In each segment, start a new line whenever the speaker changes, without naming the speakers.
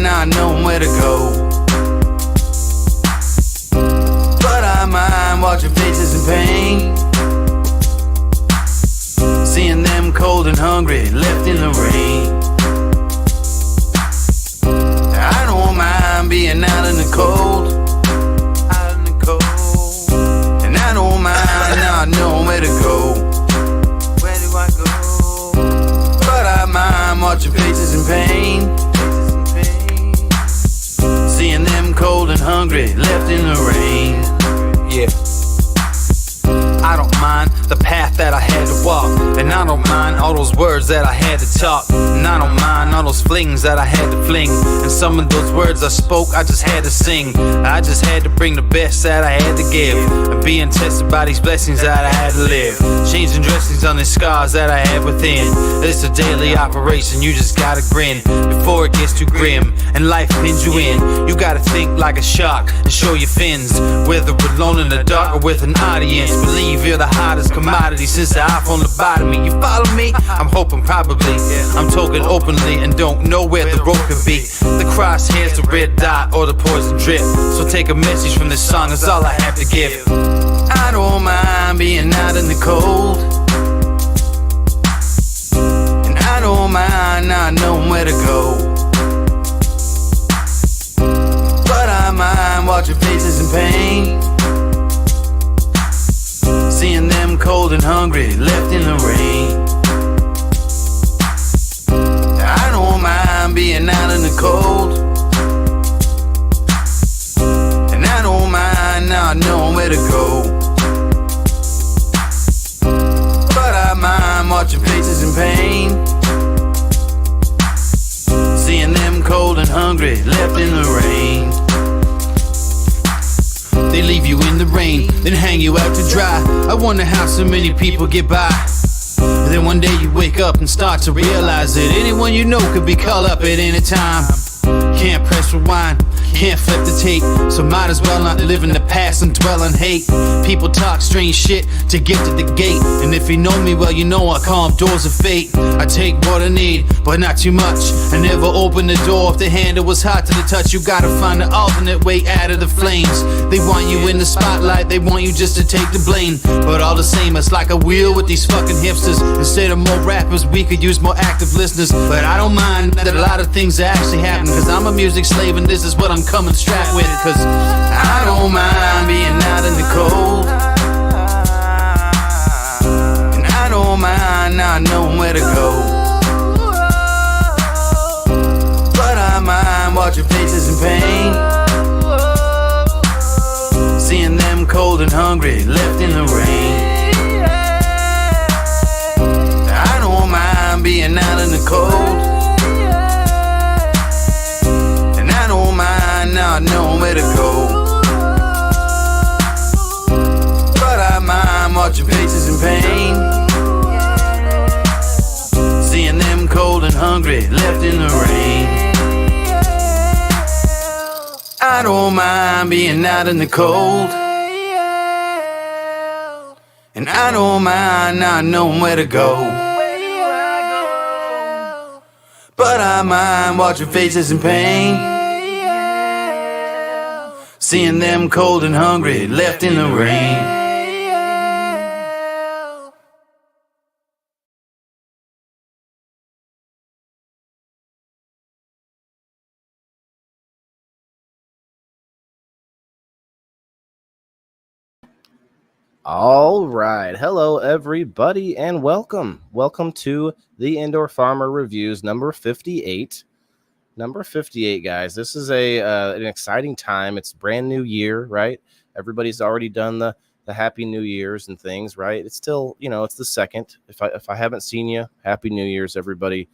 mind, not knowing where to go. But I mind watching faces in pain, seeing them cold and hungry, left in the rain. I don't mind being out in the cold, and I don't mind not knowing where to go. Where do I go? But I mind watching faces in pain, seeing them cold and hungry, left in the rain. Yeah. I don't mind the path that I had to walk, and I don't mind all those words that I had to talk, and I don't mind all those flings that I had to fling, and some of those words I spoke I just had to sing. I just had to bring the best that I had to give, and being tested by these blessings that I had to live, changing dressings on the scars that I had within. It's a daily operation, you just gotta grin before it gets too grim and life pins you in. You gotta think like a shark and show your fins, whether alone in the dark or with an audience. Believe you're the hottest commodity since the iPhone lobotomy. You follow me? I'm hoping probably. I'm talking openly and don't know where the road could be. The crosshairs, the red dot, or the poison drip. So take a message from this song, that's all I have to give. I don't mind being out in the cold, and I don't mind not knowing where to go. But I mind watching faces in pain, seeing them cold and hungry, left in the rain. I don't mind being out in the cold, and I don't mind not knowing where to go. But I mind watching faces in pain, seeing them cold and hungry, left in the rain. They leave you in the rain, then hang you out to dry. I wonder how so many people get by. And then one day you wake up and start to realize that anyone you know could be called up at any time. Can't press rewind, can't flip the tape, so might as well not live in the past and dwell on hate. People talk strange shit to get to the gate, and if you know me well, you know I call them doors of fate. I take what I need, but not too much. I never open the door if the handle was hot to the touch. You gotta find an alternate way out of the flames. They want you in the spotlight, they want you just to take the blame. But all the same, it's like a wheel with these fucking hipsters. Instead of more rappers, we could use more active listeners. But I don't mind that a lot of things are actually happening, cause I'm a music slave and this is what I'm coming strapped with. Cause I don't mind being out in the cold, and I don't mind not knowing where to go. But I mind watching faces in pain, seeing them cold and hungry, left in the rain. I don't mind being out in the cold, not knowing where to go. But I mind watching faces in pain, seeing them cold and hungry, left in the rain. I don't mind being out in the cold, and I don't mind not knowing where to go. But I mind watching faces in pain, seeing them cold and hungry, left in the rain.
All right. Hello, everybody, and welcome. Welcome to the Indoor Farmer Reviews number 58. Number 58, guys. This is an exciting time. It's brand new year, right? Everybody's already done the Happy New Year's and things, right? It's still, it's the second. If I haven't seen you, Happy New Year's, everybody.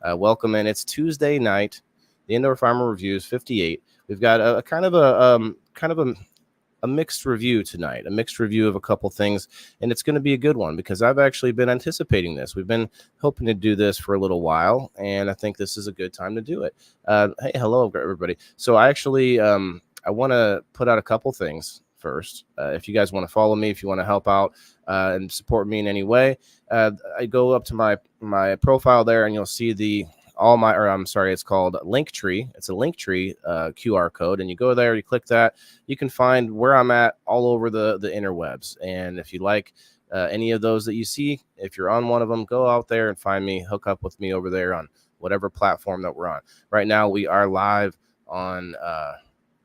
Welcome in. It's Tuesday night. The Indoor Farmer Reviews 58. We've got a kind of a mixed review tonight, a mixed review of a couple things, and it's going to be a good one because I've actually been anticipating this. We've been hoping to do this for a little while, and I think this is a good time to do it. Hey, hello, everybody. So I actually, I want to put out a couple things first. If you guys want to follow me, if you want to help out and support me in any way, I go up to my profile there, and you'll see the it's called Linktree. It's a Linktree QR code, and you go there, you click that, you can find where I'm at all over the interwebs. And if you like any of those that you see, if you're on one of them, go out there and find me, hook up with me over there on whatever platform that we're on. Right now, we are live on.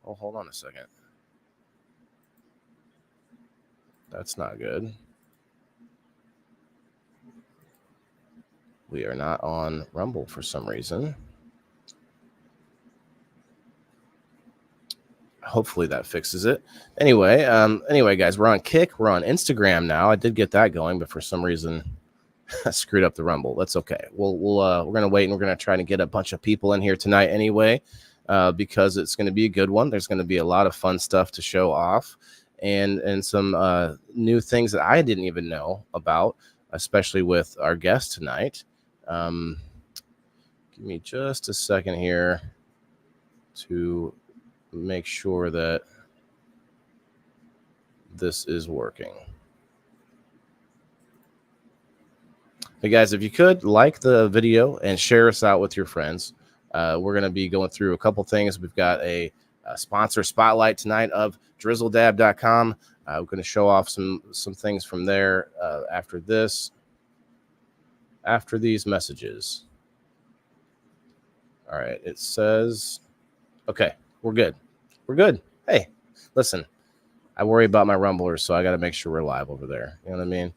Hold on a second. That's not good. We are not on Rumble for some reason. Hopefully that fixes it. Anyway, guys, we're on Kick. We're on Instagram now. I did get that going, but for some reason, I screwed up the Rumble. That's okay. We're gonna wait, and we're gonna try to get a bunch of people in here tonight anyway, because it's gonna be a good one. There's gonna be a lot of fun stuff to show off, and some new things that I didn't even know about, especially with our guest tonight. Give me just a second here to make sure that this is working. Hey guys, if you could like the video and share us out with your friends. We're going to be going through a couple things. We've got a sponsor spotlight tonight of drizzledab.com. We're going to show off some things from there after these messages. All right, it says, okay, we're good. Hey, listen, I worry about my rumblers, so I got to make sure we're live over there. You know what I mean?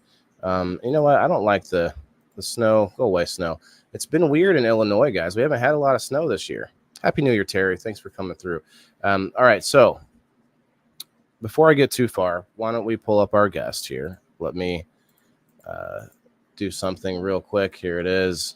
You know what? I don't like the snow. Go away, snow. It's been weird in Illinois, guys. We haven't had a lot of snow this year. Happy New Year, Terry. Thanks for coming through. All right, so before I get too far, why don't we pull up our guest here? Let me do something real quick. Here it is.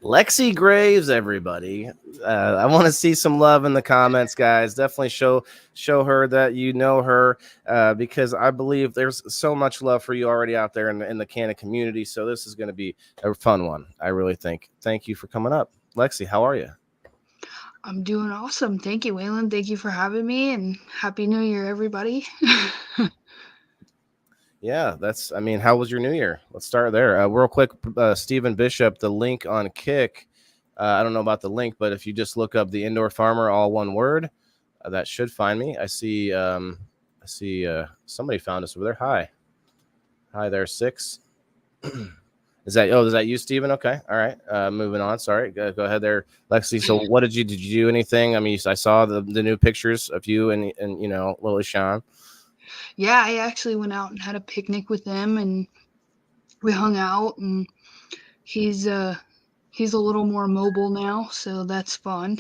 Lexi Graves, everybody. I want to see some love in the comments, guys. Definitely show her that you know her, because I believe there's so much love for you already out there in the Canna community. So this is going to be a fun one, I really think. Thank you for coming up. Lexi, how are you?
I'm doing awesome. Thank you, Waylon. Thank you for having me, and Happy New Year, everybody.
Yeah, how was your New Year? Let's start there. Real quick, Stephen Bishop, the link on Kick. I don't know about the link, but if you just look up the Indoor Farmer, all one word, that should find me. I see somebody found us over there. Hi there, 6. Is that you, Stephen? Okay, all right. Moving on. Sorry, go ahead there, Lexi. So, what did you do anything? I mean, I saw the new pictures of you and Lily Sean.
Yeah, I actually went out and had a picnic with them, and we hung out. And he's a little more mobile now, so that's fun.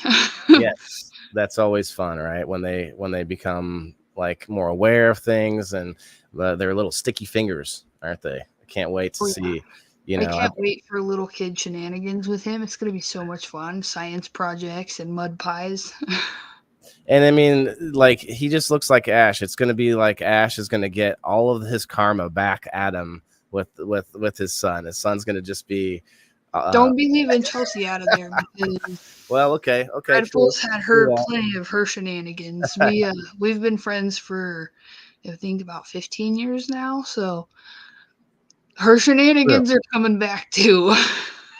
Yes, that's always fun, right? When they become like more aware of things, and they're little sticky fingers, aren't they? I can't wait to see.
I can't wait for little kid shenanigans with him. It's going to be so much fun. Science projects and mud pies.
And I mean, like, he just looks like Ash. It's going to be like Ash is going to get all of his karma back at him with his son. His son's going to just be.
Don't be leaving Chelsea out of there, because
well, okay.
Red Bull's had her plenty of her shenanigans. We've been friends for, I think, about 15 years now, so her shenanigans are coming back too.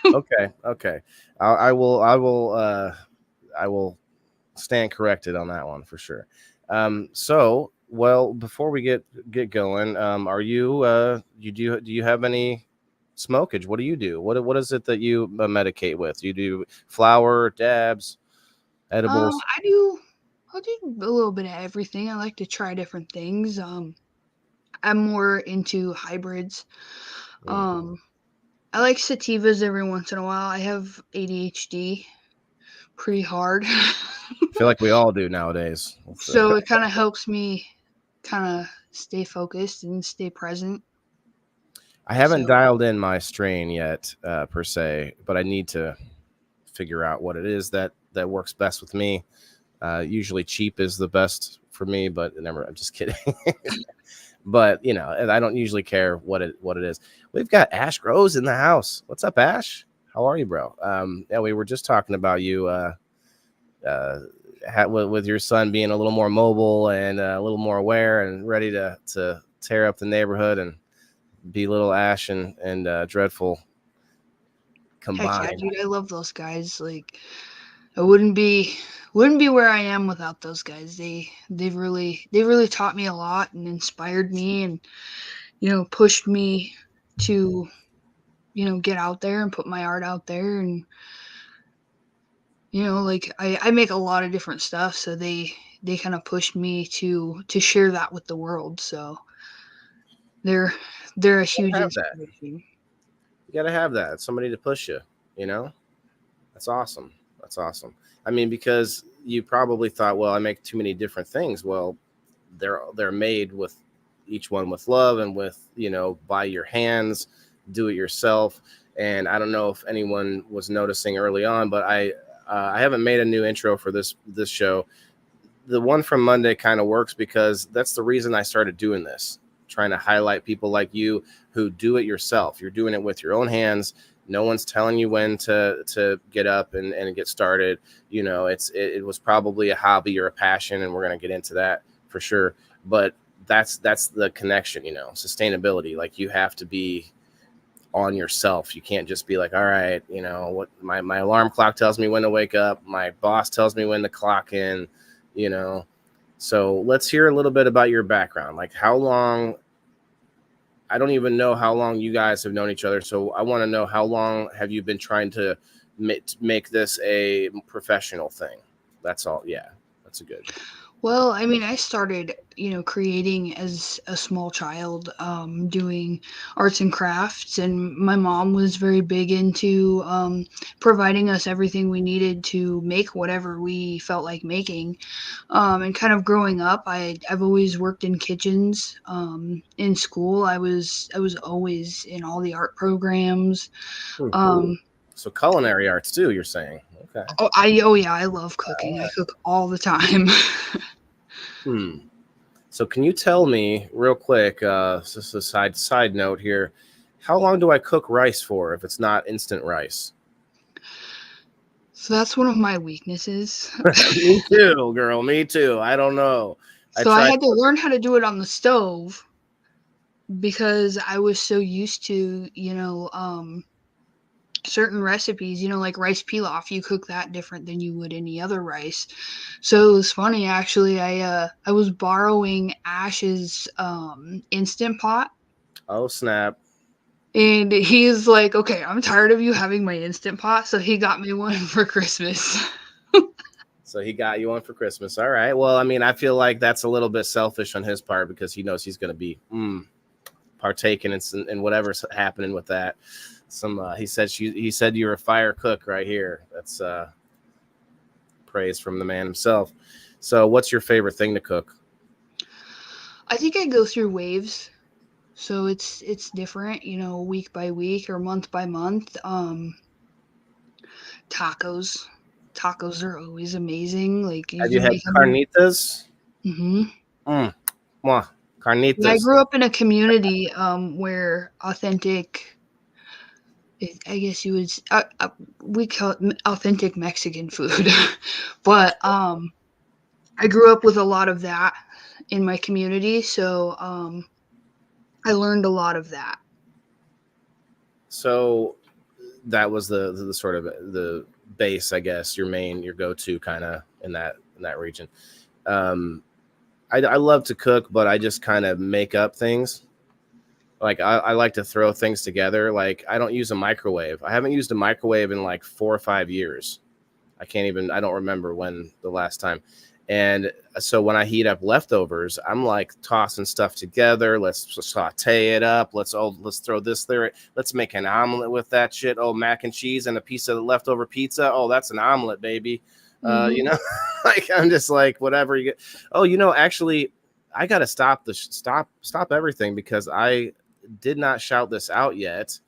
Okay. I will stand corrected on that one for sure. So, well, before we get going, are you do you have any smokage? What do you do? What is it that you medicate with? You do flower, dabs, edibles?
I'll do a little bit of everything. I like to try different things. I'm more into hybrids. I like sativas every once in a while. I have ADHD pretty hard.
I feel like we all do nowadays.
So it kind of helps me kind of stay focused and stay present.
I haven't dialed in my strain yet, per se, but I need to figure out what it is that works best with me. Usually cheap is the best for me, but never. I'm just kidding. But you know, I don't usually care what it is. We've got Ash Rose in the house. What's up, Ash? How are you, bro? Yeah, we were just talking about you with your son being a little more mobile and a little more aware and ready to tear up the neighborhood and be little Ash and Dreadful combined.
Heck yeah, dude, I love those guys. Like, I wouldn't be where I am without those guys. They've really taught me a lot and inspired me, and pushed me to get out there and put my art out there. And like I make a lot of different stuff, so they kind of pushed me to share that with the world. So they're a huge inspiration.
You gotta have that, somebody to push you. That's awesome. That's awesome. I mean, because you probably thought, well, I make too many different things. Well, they're made with each one with love and with by your hands, do it yourself. And I don't know if anyone was noticing early on, but I haven't made a new intro for this show. The one from Monday kind of works because that's the reason I started doing this, trying to highlight people like you who do it yourself. You're doing it with your own hands. No one's telling you when to get up and get started. It was probably a hobby or a passion, and we're going to get into that for sure. But that's the connection, sustainability. Like, you have to be on yourself. You can't just be like, all right, what my alarm clock tells me when to wake up. My boss tells me when to clock in, So let's hear a little bit about your background. Like, how long, I don't even know how long you guys have known each other. So I want to know, how long have you been trying to make this a professional thing? That's all. Yeah, that's a good.
Well, I mean, I started, creating as a small child, doing arts and crafts, and my mom was very big into providing us everything we needed to make whatever we felt like making. And kind of growing up, I've always worked in kitchens. In school, I was always in all the art programs.
So culinary arts too, you're saying? Okay.
Oh yeah, I love cooking. I cook all the time.
So can you tell me real quick, just a side note here, how long do I cook rice for if it's not instant rice?
So that's one of my weaknesses.
Me too, girl. Me too. I don't know.
So I had to learn how to do it on the stove because I was so used to, certain recipes, like rice pilaf. You cook that different than you would any other rice. So it was funny, actually. I was borrowing Ash's Instant Pot.
Oh, snap.
And he's like, okay, I'm tired of you having my Instant Pot. So he got me one for Christmas.
So he got you one for Christmas. All right. Well, I mean, I feel like that's a little bit selfish on his part because he knows he's going to be partaking in whatever's happening with that. He said you're a fire cook right here. That's praise from the man himself. So what's your favorite thing to cook?
I think I go through waves. So it's different, week by week or month by month. Tacos are always amazing. Like,
have you had carnitas?
Carnitas. I grew up in a community where authentic, I guess you would, we call it authentic Mexican food. But I grew up with a lot of that in my community, so I learned a lot of that.
So that was the sort of the base, I guess, your go-to kind of in that region. I love to cook, but I just kind of make up things. Like, I like to throw things together. Like, I don't use a microwave. I haven't used a microwave in like 4 or 5 years. I don't remember when the last time. And so when I heat up leftovers, I'm like tossing stuff together. Let's saute it up. Let's throw this there. Let's make an omelet with that shit. Oh, mac and cheese and a piece of leftover pizza. Oh, that's an omelet, baby. Like, I'm just like, whatever you get. Oh, actually, I got to stop everything because I did not shout this out yet.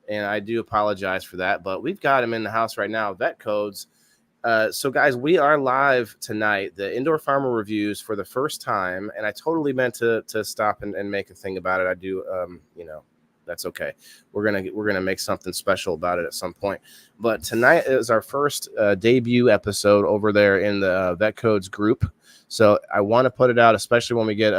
And I do apologize for that, but we've got him in the house right now. Vet Codes. So, guys, we are live tonight. The Indoor Farmer reviews for the first time, and I totally meant to stop and make a thing about it. I do, that's okay. We're gonna make something special about it at some point. But tonight is our first debut episode over there in the Vet Codes group. So I want to put it out, especially when we get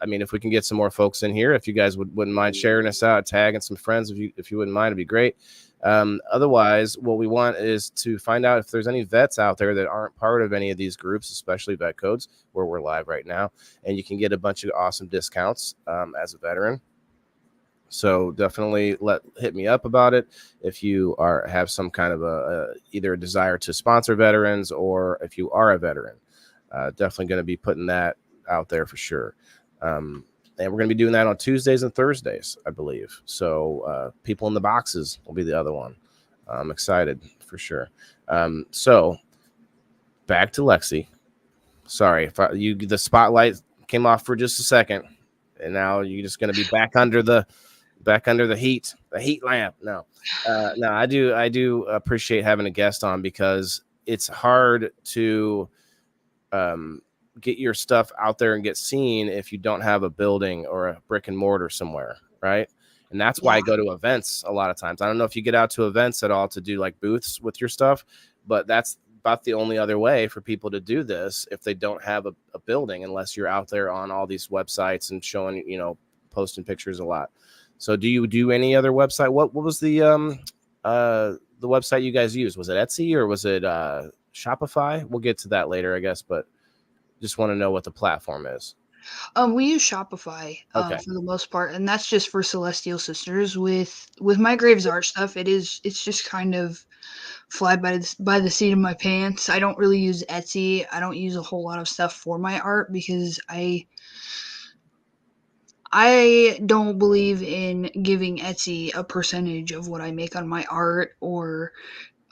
if we can get some more folks in here, if you guys wouldn't mind sharing us out, tagging some friends, if you wouldn't mind, it'd be great. Otherwise, what we want is to find out if there's any vets out there that aren't part of any of these groups, especially Vet Codes, where we're live right now, and you can get a bunch of awesome discounts as a veteran. So definitely hit me up about it if you have some kind of either a desire to sponsor veterans, or if you are a veteran. Definitely going to be putting that out there for sure. And we're going to be doing that on Tuesdays and Thursdays, I believe. So People in the Boxes will be the other one. I'm excited for sure. So back to Lexi. Sorry if the spotlight came off for just a second, and now you're just going to be back under the heat lamp. No, I do appreciate having a guest on, because it's hard to get your stuff out there and get seen if you don't have a building or a brick and mortar somewhere, right? And that's why I go to events a lot of times. I don't know if you get out to events at all to do like booths with your stuff, but that's about the only other way for people to do this if they don't have a building, unless you're out there on all these websites and showing, posting pictures a lot. So do you do any other website? What was the website you guys used? Was it Etsy or was it Shopify? We'll get to that later, I guess, but just want to know what the platform is.
We use Shopify
Okay.
for the most part, and that's just for Celestial Sisters. With my Graves art stuff, it's just kind of fly by the seat of my pants. I don't really use Etsy. I don't use a whole lot of stuff for my art, because I don't believe in giving Etsy a percentage of what I make on my art, or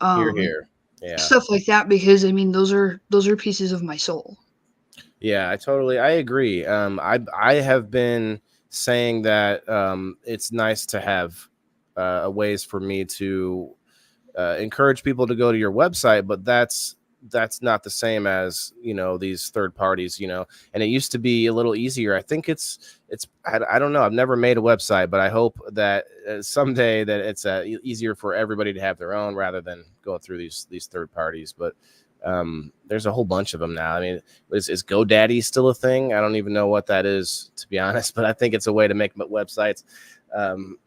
Here. Yeah.
stuff like that, because I mean those are pieces of my soul.
Yeah, I agree. I have been saying that it's nice to have ways for me to encourage people to go to your website, but that's not the same as these third parties, and it used to be a little easier. I think it's I don't know, I've never made a website, but I hope that someday that it's easier for everybody to have their own, rather than going through these third parties. But there's a whole bunch of them now. I mean, is GoDaddy still a thing? I don't even know what that is, to be honest, but I think it's a way to make websites.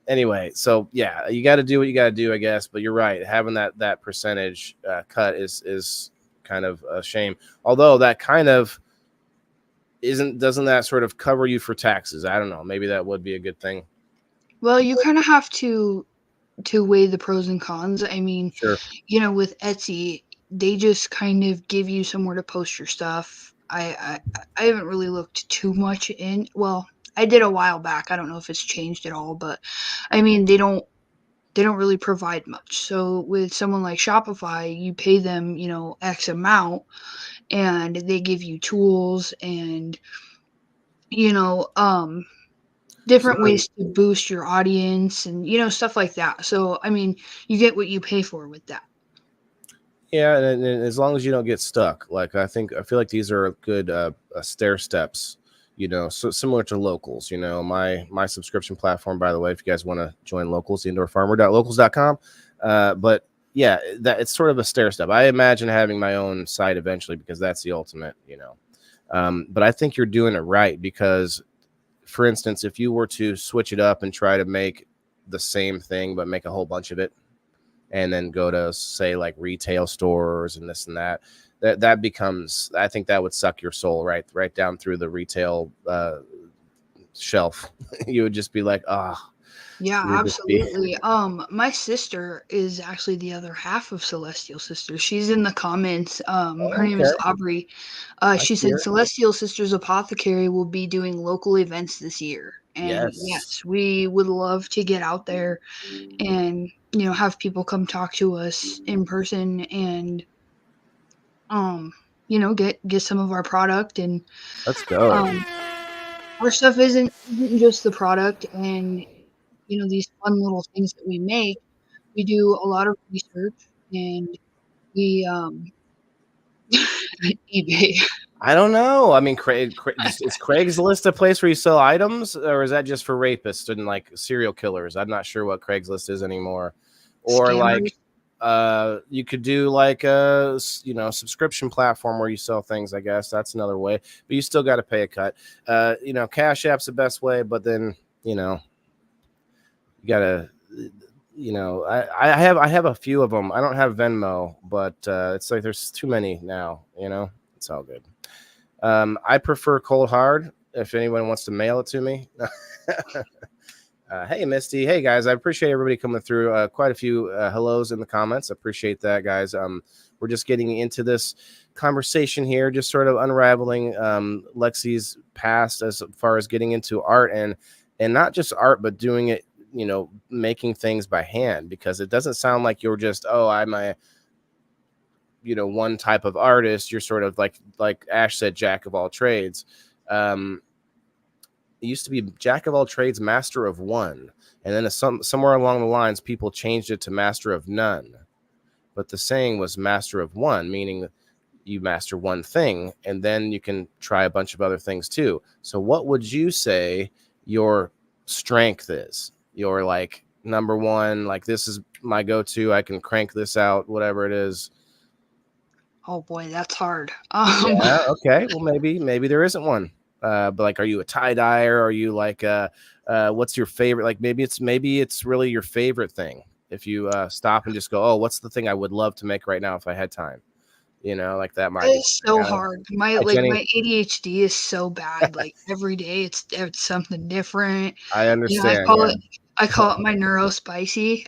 Anyway, so yeah, you got to do what you got to do, I guess. But you're right, having that percentage cut is kind of a shame. Although that kind of doesn't that sort of cover you for taxes? I don't know. Maybe that would be a good thing.
Well, you kind of have to weigh the pros and cons. I mean,
Sure.
With Etsy, they just kind of give you somewhere to post your stuff. I haven't really looked too much in. Well, I did a while back. I don't know if it's changed at all, but I mean, they don't really provide much. So with someone like Shopify, you pay them, X amount, and they give you tools and different
So,
ways to boost your audience and stuff like that. So I mean, you get what you pay for with that.
yeah, and as long as you don't get stuck, like I feel like these are good stair steps, so similar to Locals. My subscription platform, by the way, if you guys want to join Locals, indoorfarmer.locals.com. But yeah, that it's sort of a stair step. I imagine having my own site eventually, because that's the ultimate, but I think you're doing it right, because for instance, if you were to switch it up and try to make the same thing but make a whole bunch of it, and then go to say like retail stores and this and that becomes, I think that would suck your soul right down through the retail shelf. You would just be like,
Yeah, absolutely. My sister is actually the other half of Celestial Sisters. She's in the comments. Her name is Aubrey. She said Celestial Sisters Apothecary will be doing local events this year. And yes, we would love to get out there and, have people come talk to us in person and, get some of our product. And
let's go.
Our stuff isn't just the product and, these fun little things that we make. We do a lot of research, and We eBay.
I don't know. I mean, is Craigslist a place where you sell items, or is that just for rapists and like serial killers? I'm not sure what Craigslist is anymore. Or
Scammers.
like, you could do like a subscription platform where you sell things. I guess that's another way, but you still got to pay a cut. Cash App's the best way, but then you you gotta. I have a few of them. I don't have Venmo, but it's like there's too many now. It's all good. I prefer cold hard. If anyone wants to mail it to me. Hey, Misty. Hey, guys. I appreciate everybody coming through. Quite a few hellos in the comments. I appreciate that, guys. We're just getting into this conversation here, just sort of unraveling Lexi's past as far as getting into art and not just art, but doing it, making things by hand, because it doesn't sound like you're just, I'm a one type of artist. You're sort of like Ash said, jack of all trades. It used to be jack of all trades, master of one, and then somewhere along the lines people changed it to master of none, but the saying was master of one, meaning you master one thing and then you can try a bunch of other things too. So what would you say your strength is? Your like number one, like this is my go-to, I can crank this out, whatever it is.
Oh boy, that's hard.
Yeah, okay. Well, maybe there isn't one. But like, are you a tie dyer? Are you like, what's your favorite? Like, maybe it's really your favorite thing. If you stop and just go, oh, what's the thing I would love to make right now if I had time? Like that might be.
It's so hard. My
Jenny,
my ADHD is so bad. Like every day it's something different.
I understand.
I call it my neurospicy.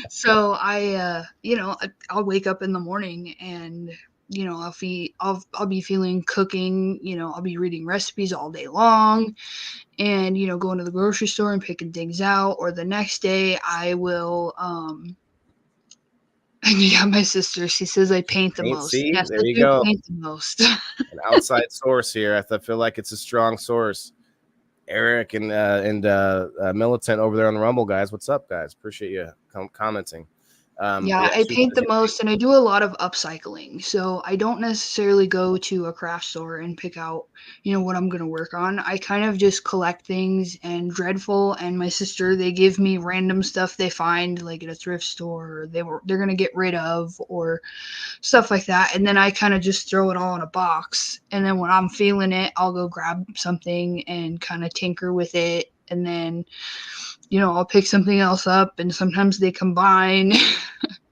So I'll wake up in the morning and I'll be feeling cooking, I'll be reading recipes all day long and going to the grocery store and picking things out, or the next day I will yeah, my sister, she says I paint the most.
See,
Yes,
there
I
you
do
go.
paint the most.
An outside source here. I feel like it's a strong source. Eric and Militant over there on the Rumble, guys. What's up, guys? Appreciate you commenting.
Yeah, I paint the most and I do a lot of upcycling. So I don't necessarily go to a craft store and pick out, what I'm going to work on. I kind of just collect things, and Dreadful and my sister, they give me random stuff they find like at a thrift store or they're going to get rid of or stuff like that. And then I kind of just throw it all in a box. And then when I'm feeling it, I'll go grab something and kind of tinker with it. And then I'll pick something else up, and sometimes they combine.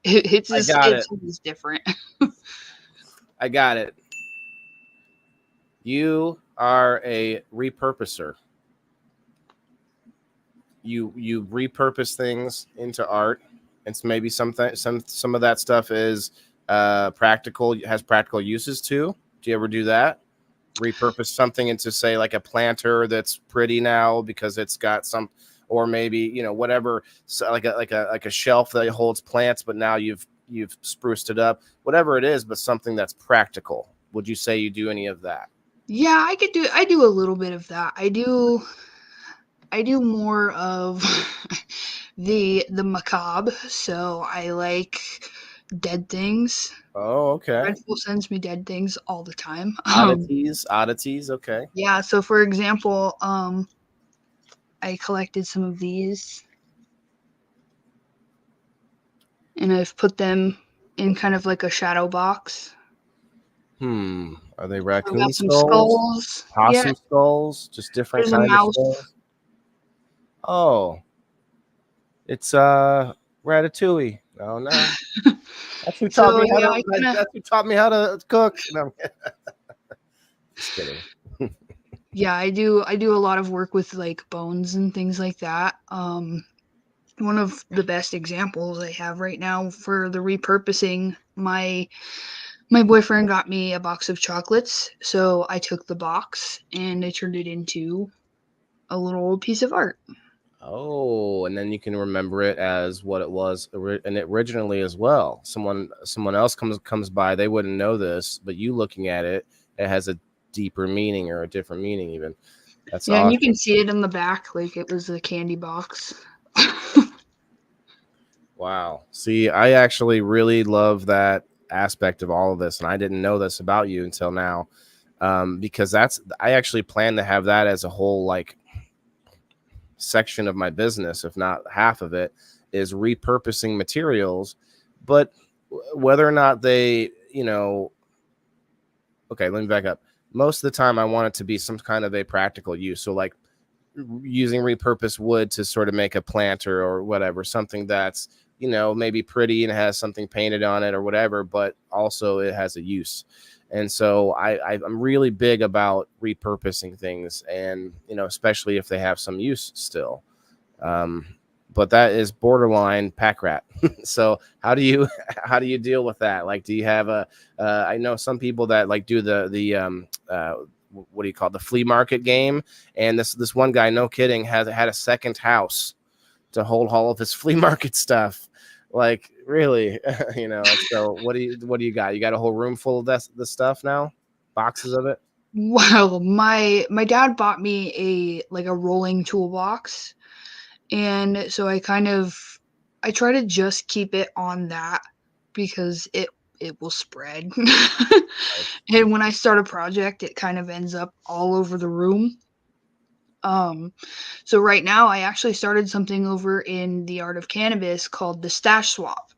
It's always different.
I got it. You are a repurposer. You repurpose things into art, and so maybe some of that stuff is practical, has practical uses too. Do you ever do that? Repurpose something into, say, like a planter that's pretty now because it's got some, or maybe whatever, so like a shelf that holds plants, but now you've spruced it up, whatever it is, but something that's practical. Would you say you do any of that?
Yeah, I do a little bit of that. I do more of the macabre. So I like dead things.
Oh, okay.
Dreadful sends me dead things all the time.
Oddities. Okay.
Yeah. So for example, I collected some of these, and I've put them in kind of like a shadow box.
Are they raccoon
I've got some
skulls? Possum skulls? Just different
There's a
kind of
mouse.
skulls? Oh. It's Ratatouille. Oh no. That's who taught me how to cook. No. Just kidding.
Yeah, I do a lot of work with like bones and things like that. One of the best examples I have right now for the repurposing, my boyfriend got me a box of chocolates, so I took the box and I turned it into a little piece of art.
Oh, and then you can remember it as what it was and originally as well. Someone else comes by, they wouldn't know this, but you looking at it, it has a deeper meaning or a different meaning even. That's awesome.
And you can see it in the back, like it was a candy box.
Wow. See, I actually really love that aspect of all of this, and I didn't know this about you until now. Because I actually plan to have that as a whole like section of my business, if not half of it, is repurposing materials. But whether or not they, okay, let me back up. Most of the time, I want it to be some kind of a practical use. So, like using repurposed wood to sort of make a planter or whatever, something that's, maybe pretty and has something painted on it or whatever, but also it has a use. And so I'm really big about repurposing things, and, especially if they have some use still. Um, but that is borderline pack rat. So how do you deal with that? Like, do you have I know some people that like do the what do you call it, the flea market game, and this one guy, no kidding, has had a second house to hold all of his flea market stuff. Like, really. So what do you got? You got a whole room full of this stuff now, boxes of it?
Well, my dad bought me a rolling toolbox, and so I try to just keep it on that because it will spread. And when I start a project, it kind of ends up all over the room. Um, so right now I actually started something over in the art of cannabis called the stash swap.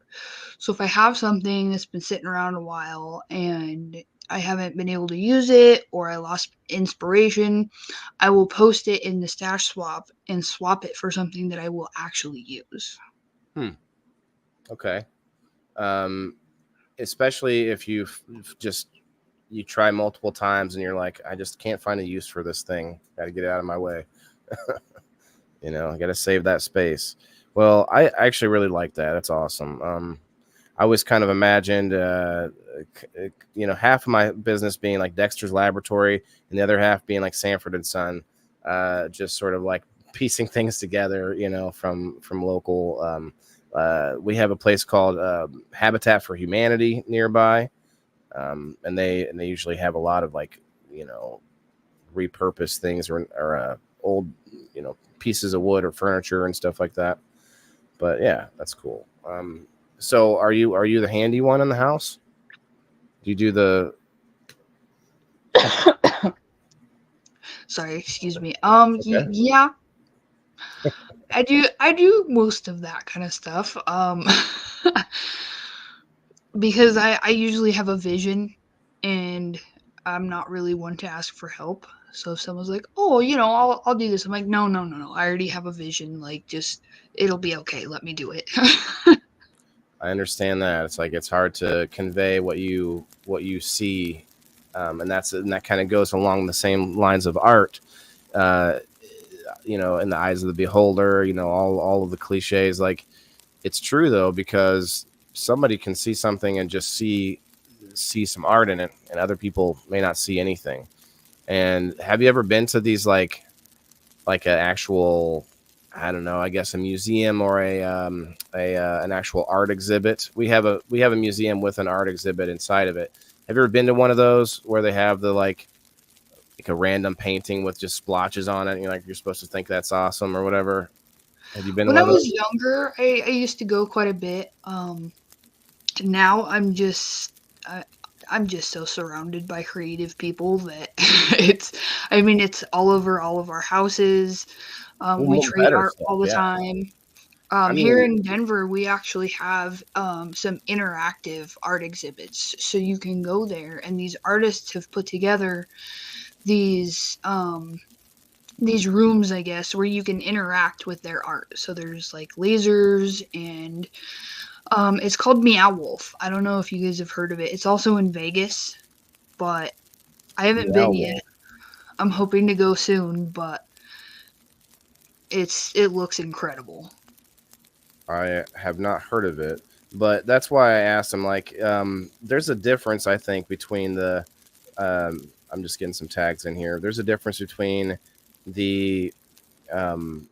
So if I have something that's been sitting around a while and I haven't been able to use it or I lost inspiration, I will post it in the stash swap and swap it for something that I will actually use.
Hmm. Okay. um Especially if just you try multiple times and you're like, I just can't find a use for this thing, got to get it out of my way. I got to save that space. Well, I actually really like that. That's awesome. I always kind of imagined half of my business being like Dexter's Laboratory and the other half being like Sanford and Son, just sort of like piecing things together, from local. We have a place called Habitat for Humanity nearby, and they usually have a lot of like, repurposed things or old, pieces of wood or furniture and stuff like that. But yeah, that's cool. So are you the handy one in the house? Do you do the
Sorry, excuse me.
okay?
Yeah, I do most of that kind of stuff. Because I usually have a vision and I'm not really one to ask for help. So if someone's like, "Oh, I'll do this," I'm like, "No, no, no, no. I already have a vision. Like, just it'll be okay. Let me do it."
I understand that. It's like it's hard to convey what you see, and that kind of goes along the same lines of art. Uh, in the eyes of the beholder, all of the cliches. Like, it's true though, because somebody can see something and just see some art in it, and other people may not see anything. And have you ever been to these like an actual, I don't know, I guess a museum or a an actual art exhibit? We have a museum with an art exhibit inside of it. Have you ever been to one of those where they have the like a random painting with just splotches on it, and you're supposed to think that's awesome or whatever? Have you been to
When
one
I
of
was
those?
younger, I used to go quite a bit. Now I'm just so surrounded by creative people that it's I mean it's all over all of our houses.
Well,
We
more
trade
better
art
stuff,
all the
yeah.
time.
I
Here
mean,
in Denver, we actually have some interactive art exhibits, so you can go there, and these artists have put together these these rooms, I guess, where you can interact with their art. So there's like lasers, and it's called Meow Wolf. I don't know if you guys have heard of it. It's also in Vegas, but I haven't
Meow
been yet.
Wolf.
I'm hoping to go soon, but it looks incredible.
I have not heard of it, but that's why I asked him. Like, there's a difference, I think, between the. I'm just getting some tags in here. There's a difference between the um,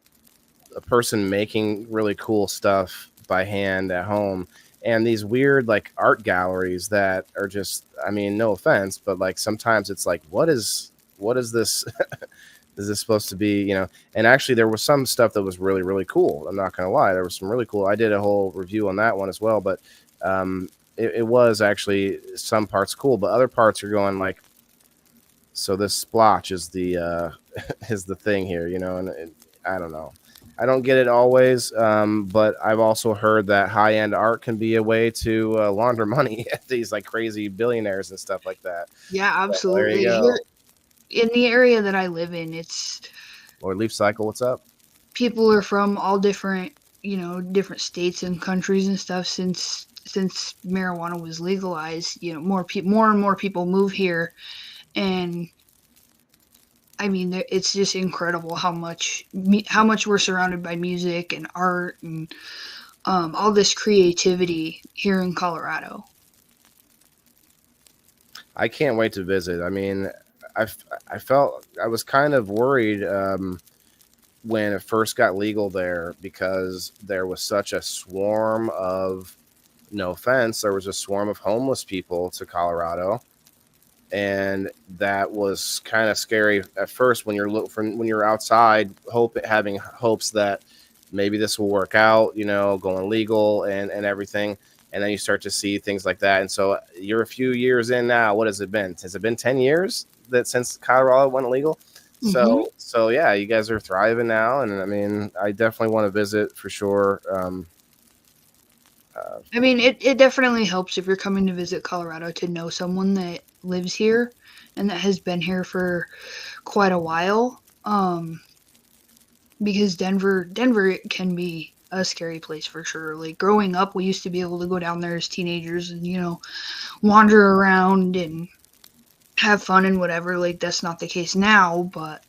a person making really cool stuff by hand at home and these weird like art galleries that are just. I mean, no offense, but like sometimes it's like, what is this? Is this supposed to be, and actually there was some stuff that was really, really cool. I'm not going to lie. There was some really cool. I did a whole review on that one as well, but it was actually some parts cool, but other parts are going like, so this splotch is the is the thing here, and I don't know. I don't get it always, but I've also heard that high-end art can be a way to launder money at these like crazy billionaires and stuff like that.
Yeah,
So there you
absolutely.
go.
Here in the area that I live in, it's
Lord Leaf Cycle, what's up?
people are from all different, different states and countries and stuff. Since marijuana was legalized, more and more people move here, and I mean, it's just incredible how much we're surrounded by music and art and all this creativity here in Colorado.
I can't wait to visit. I mean, I felt I was kind of worried when it first got legal there, because there was such a swarm of, no offense, there was a swarm of homeless people to Colorado. And that was kind of scary at first when you're outside, having hopes that maybe this will work out, going legal and everything. And then you start to see things like that. And so you're a few years in now. What has it been? Has it been 10 years since Colorado went legal?
Mm-hmm.
So yeah, you guys are thriving now. And I mean, I definitely want to visit for sure.
I mean, it definitely helps if you're coming to visit Colorado to know someone that lives here and that has been here for quite a while. Because Denver can be a scary place for sure. Like growing up, we used to be able to go down there as teenagers and wander around and have fun and whatever. Like that's not the case now, but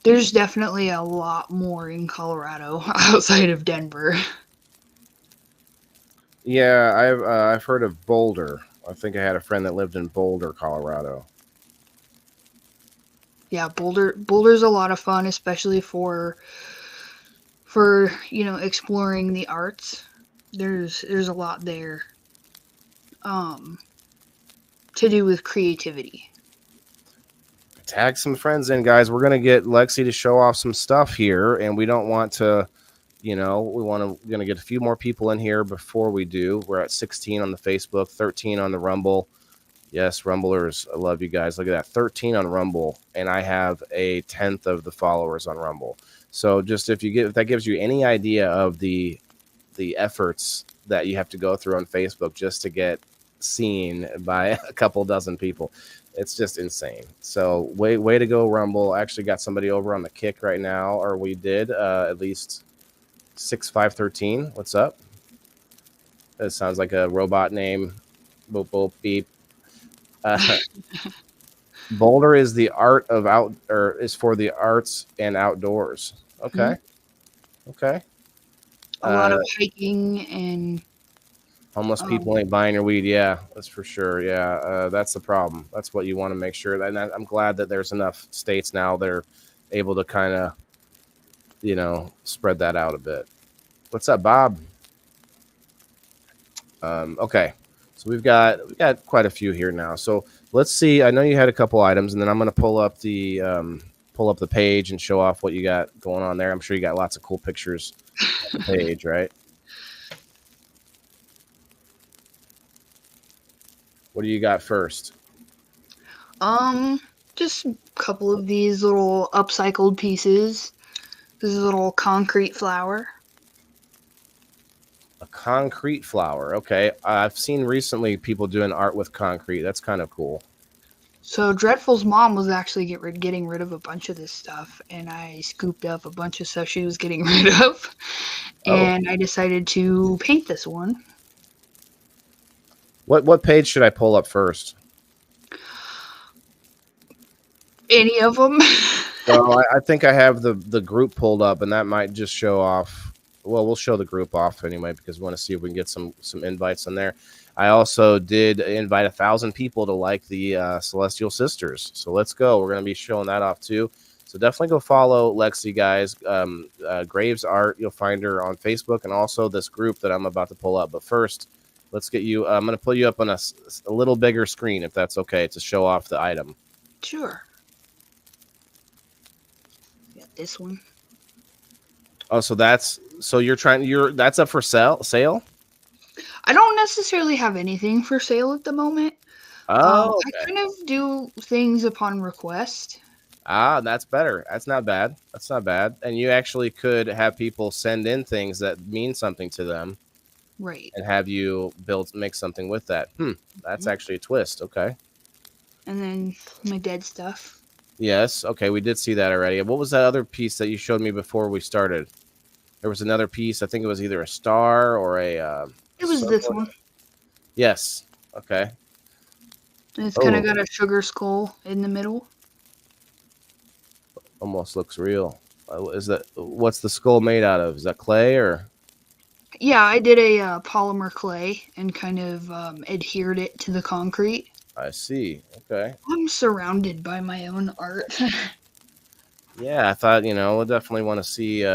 there's definitely a lot more in Colorado outside of Denver.
Yeah, I've heard of Boulder. I think I had a friend that lived in Boulder, Colorado.
Yeah, Boulder's a lot of fun, especially for exploring the arts. There's a lot there to do with creativity.
Tag some friends in, guys. We're gonna get Lexi to show off some stuff here, and we don't want to, we're gonna get a few more people in here before we do. We're at 16 on the Facebook, 13 on the Rumble. Yes, Rumblers, I love you guys. Look at that, 13 on Rumble, and I have a 10th of the followers on Rumble. So just if that gives you any idea of the efforts that you have to go through on Facebook just to get seen by a couple dozen people, it's just insane. So way to go, Rumble. I actually got somebody over on the Kick right now, or we did at least 6513. What's up? That sounds like a robot name. Boop boop beep. Boulder is the art of is for the arts and outdoors. Okay.
Mm-hmm.
Okay.
A lot of hiking and
homeless people ain't buying your weed. Yeah, that's for sure. Yeah, that's the problem. That's what you want to make sure. And I'm glad that there's enough states now that are able to kind of, spread that out a bit. What's up, Bob? Okay. So we've got quite a few here now. So let's see. I know you had a couple items, and then I'm going to pull up the page and show off what you got going on there. I'm sure you got lots of cool pictures on the page, right? What do you got first?
Just a couple of these little upcycled pieces. This is a little concrete flower.
A concrete flower. Okay. I've seen recently people doing art with concrete. That's kind of cool.
So Dreadful's mom was actually getting rid of a bunch of this stuff, and I scooped up a bunch of stuff she was getting rid of, and I decided to paint this one.
What page should I pull up first?
Any of them.
Well, I think I have the group pulled up, and that might just show off. Well, we'll show the group off anyway, because we want to see if we can get some invites on there. I also did invite 1,000 people to like the Celestial Sisters. So let's go. We're going to be showing that off too. So definitely go follow Lexi, guys. Graves Art. You'll find her on Facebook, and also this group that I'm about to pull up. But first, let's get you. I'm going to pull you up on a little bigger screen, if that's okay, to show off the item.
Sure. this one.
Oh, so that's that's up for sale?
I don't necessarily have anything for sale at the moment.
Oh,
I
okay.
kind of do things upon request.
Ah, that's better. That's not bad. That's not bad. And you actually could have people send in things that mean something to them
Right.
and have you make something with that. That's actually a twist. Okay.
And then my dead stuff.
Yes. Okay. We did see that already. What was that other piece that you showed me before we started? There was another piece. I think it was either a star or a
It was this
circle.
one.
Yes. Okay.
And it's kind of
Oh,
got a sugar skull in the middle.
almost looks real. What's the skull made out of? Is that clay or?
Yeah, I did a polymer clay and kind of adhered it to the concrete.
I see. Okay.
I'm surrounded by my own art.
Yeah, I thought, we'll definitely want to see.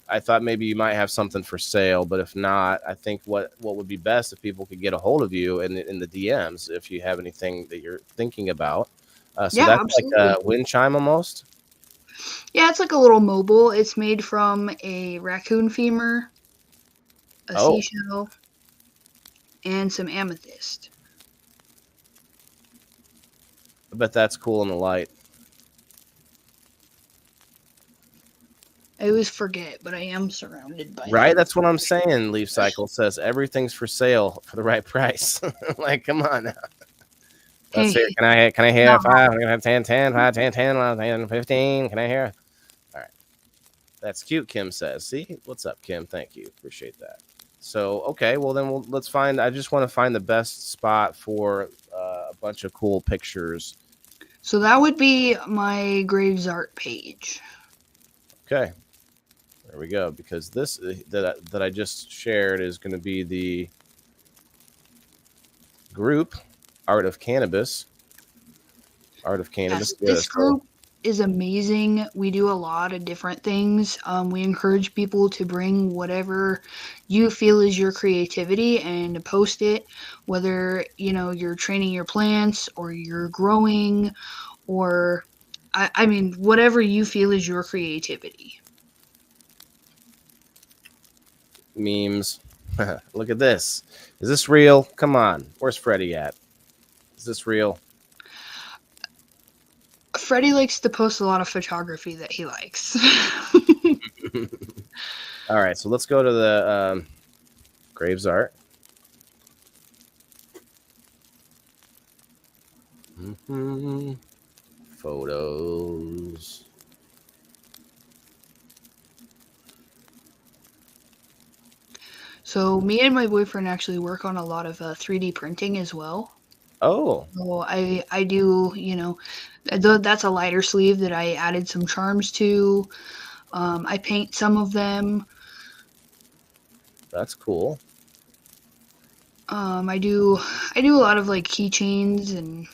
I thought maybe you might have something for sale, but if not, I think what would be best if people could get a hold of you in the DMs if you have anything that you're thinking about. So
Yeah,
that's like
absolutely.
a wind chime almost.
Yeah, it's like a little mobile. It's made from a raccoon femur, a
Oh,
seashell, and some amethyst.
I bet that's cool in the light.
I always forget, but I am surrounded by
Right?
them.
That's what I'm saying. Leaf Cycle says everything's for sale for the right price. Like, come on now. Let's
Hey,
hear. Can I hear
not
5? I'm gonna have 10, 10, 5, 10, 10, 10, 15. Can I hear? All right. That's cute, Kim says. See? What's up, Kim? Thank you. Appreciate that. So, okay, well then let's find. I just want to find the best spot for a bunch of cool pictures.
So that would be my Graves art page.
Okay. There we go. Because this that I just shared is going to be the group Art of Cannabis. Art of Cannabis.
Yes, this group is amazing. We do a lot of different things. We encourage people to bring whatever you feel is your creativity and post it, whether you're training your plants or you're growing, or I mean whatever you feel is your creativity.
Memes. Look at this. Is this real? Come on. Where's Freddie at? Is this real?
Freddie likes to post a lot of photography that he likes.
All right, so let's go to the Graves art. Photos.
So me and my boyfriend actually work on a lot of 3D printing as well.
Oh,
So I do, that's a lighter sleeve that I added some charms to. I paint some of them.
that's cool.
I do a lot of like keychains and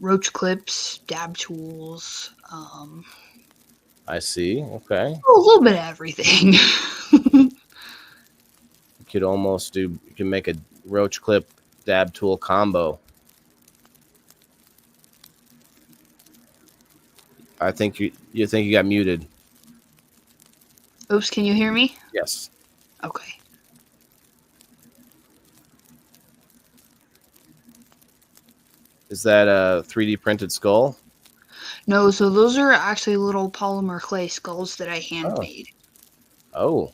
roach clips, dab tools,
I see. Okay.
a little bit of everything.
You can make a roach clip dab tool combo. I think you think you got muted.
Oops, can you hear me?
Yes.
Okay.
Is that a 3D printed skull?
No, so those are actually little polymer clay skulls that I handmade.
Oh.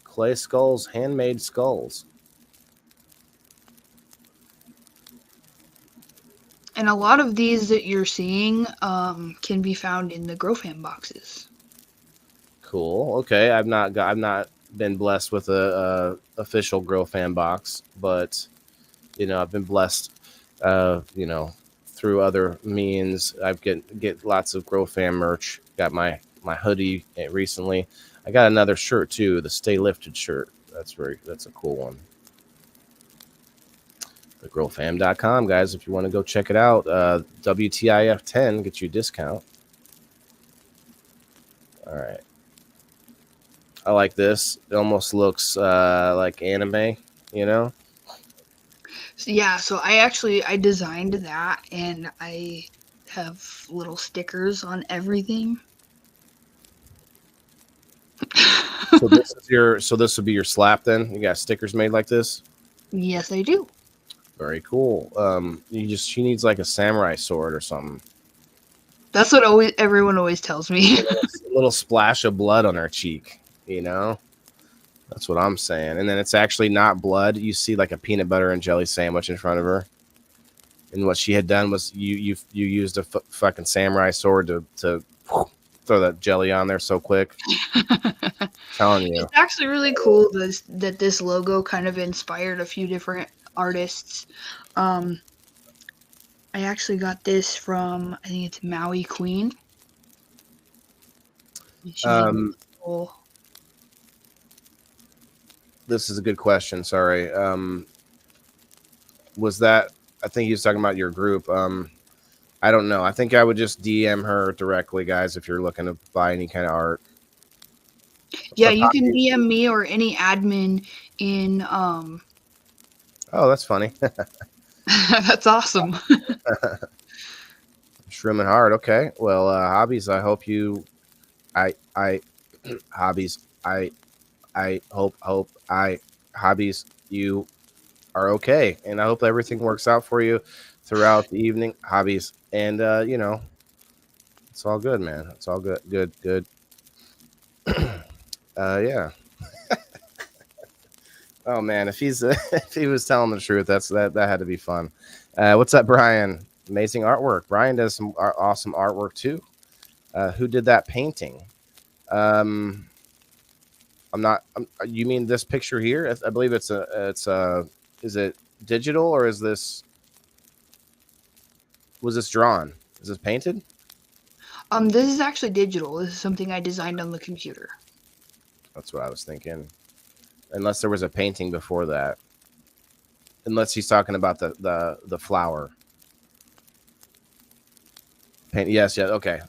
Clay skulls, handmade skulls.
And a lot of these that you're seeing can be found in the Grow Fam boxes.
Cool. Okay, I've not been blessed with a official Grow Fan box, but I've been blessed, through other means. I've get lots of Grow Fan merch. Got my hoodie recently. I got another shirt too, the Stay Lifted shirt. That's a cool one. TheGrowFam.com, guys, if you want to go check it out. WTIF10 gets you a discount. All right. I like this. It almost looks like anime,
So, yeah, so I designed that, and I have little stickers on everything.
So this would be your slap then? You got stickers made like this?
Yes, I do.
Very cool. She needs like a samurai sword or something.
That's what everyone always tells me.
A little splash of blood on her cheek, you know? That's what I'm saying. And then it's actually not blood. You see like a peanut butter and jelly sandwich in front of her. And what she had done was you used a fucking samurai sword to throw that jelly on there so quick. Telling you.
It's actually really cool that this logo kind of inspired a few different artists. I actually got this from, I think it's Maui Queen. Cool.
This is a good question. Sorry. Was that, I think he was talking about your group. I don't know. I think I would just DM her directly, guys, if you're looking to buy any kind of art.
Yeah, you can DM me or any admin in
Oh, that's funny.
That's awesome.
Shroom and hard. Okay. Well, hobbies. I hope you. Hobbies. I hope hobbies. You are okay, and I hope everything works out for you throughout the evening. Hobbies, and it's all good, man. It's all good. Good. Yeah. Oh man, if he was telling the truth, that had to be fun. What's up, Brian? Amazing artwork. Brian does some awesome artwork too. Who did that painting? You mean this picture here? I believe it's is it digital or was this drawn? Is this painted?
This is actually digital. This is something I designed on the computer.
That's what I was thinking. Unless there was a painting before that. Unless he's talking about the flower. Paint. Yes. Yeah. Okay.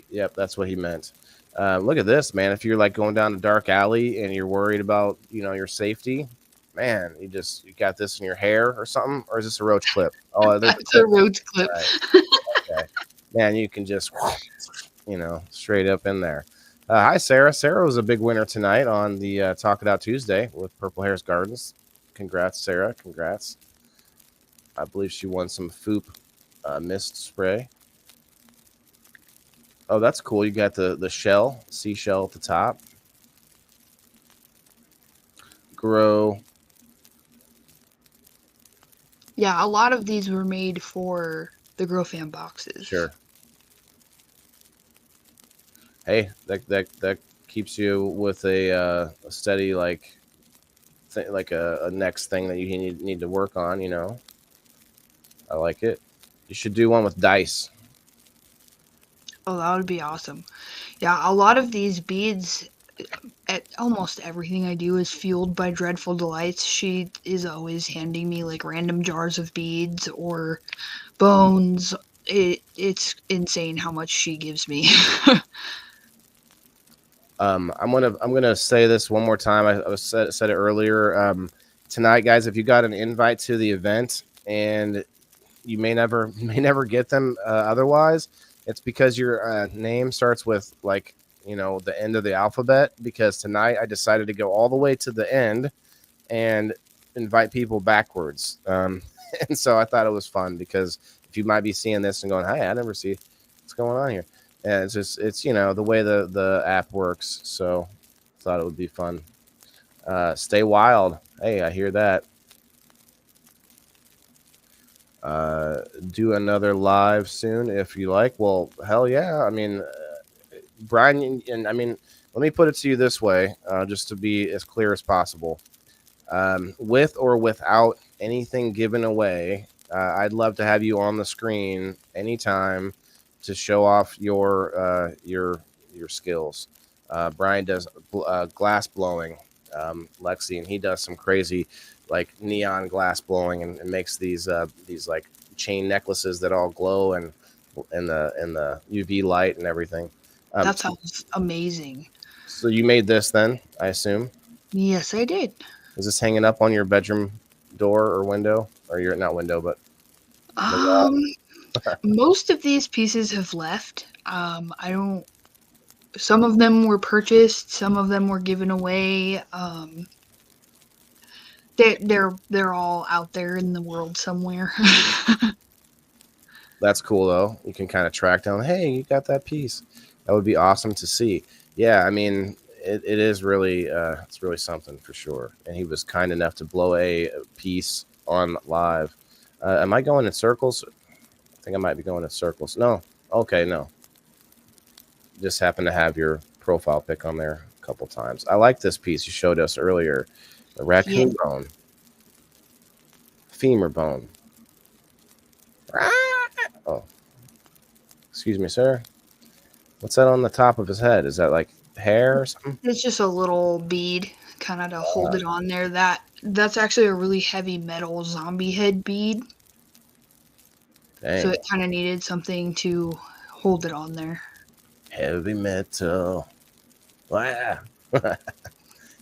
Yep. That's what he meant. Look at this, man. If you're like going down a dark alley and you're worried about, your safety, man, you got this in your hair or something, or is this a roach clip? Oh,
it's a roach clip.
Right. Okay. Man, you can just, straight up in there. Hi, Sarah. Sarah was a big winner tonight on the Talk It Out Tuesday with Purple Hairs Gardens. Congrats, Sarah. Congrats. I believe she won some Foop mist spray. Oh, that's cool. You got the seashell at the top. Grow.
Yeah, a lot of these were made for the Grow Fan boxes.
Sure. Hey, that keeps you with a steady a next thing that you need to work on. I like it. You should do one with dice.
Oh, that would be awesome. Yeah, a lot of these beads, almost everything I do is fueled by Dreadful Delights. She is always handing me like random jars of beads or bones. It's insane how much she gives me.
I'm gonna say this one more time. I said it earlier. Tonight, guys, if you got an invite to the event and you may never get them otherwise, it's because your name starts with the end of the alphabet. Because tonight I decided to go all the way to the end and invite people backwards. And so I thought it was fun because if you might be seeing this and going, "Hey, I never see what's going on here." And it's the way the app works. So I thought it would be fun. Stay wild. Hey, I hear that. Do another live soon if you like. Well, hell yeah. I mean, Brian, and I mean, let me put it to you this way, just to be as clear as possible. With or without anything given away, I'd love to have you on the screen anytime to show off your skills. Brian does glass blowing, Lexi, and he does some crazy like neon glass blowing and makes these like chain necklaces that all glow and in the UV light and everything.
That sounds amazing.
So you made this then, I assume?
Yes, I did.
Is this hanging up on your bedroom door or window, or you're not window, but
Most of these pieces have left. I don't. Some of them were purchased. Some of them were given away. They're all out there in the world somewhere.
That's cool though. You can kind of track down, hey, you got that piece. That would be awesome to see. Yeah, I mean, it is really it's really something for sure. And he was kind enough to blow a piece on live. Am I going in circles? I think I might be going in circles. No. Okay, no. Just happen to have your profile pic on there a couple times. I like this piece you showed us earlier. The raccoon bone. Femur bone. Oh, excuse me, sir. What's that on the top of his head? Is that like hair or something?
It's just a little bead, kind of to hold it on there. That's actually a really heavy metal zombie head bead.
Dang.
So it kind of needed something to hold it on there.
Heavy metal. Wow.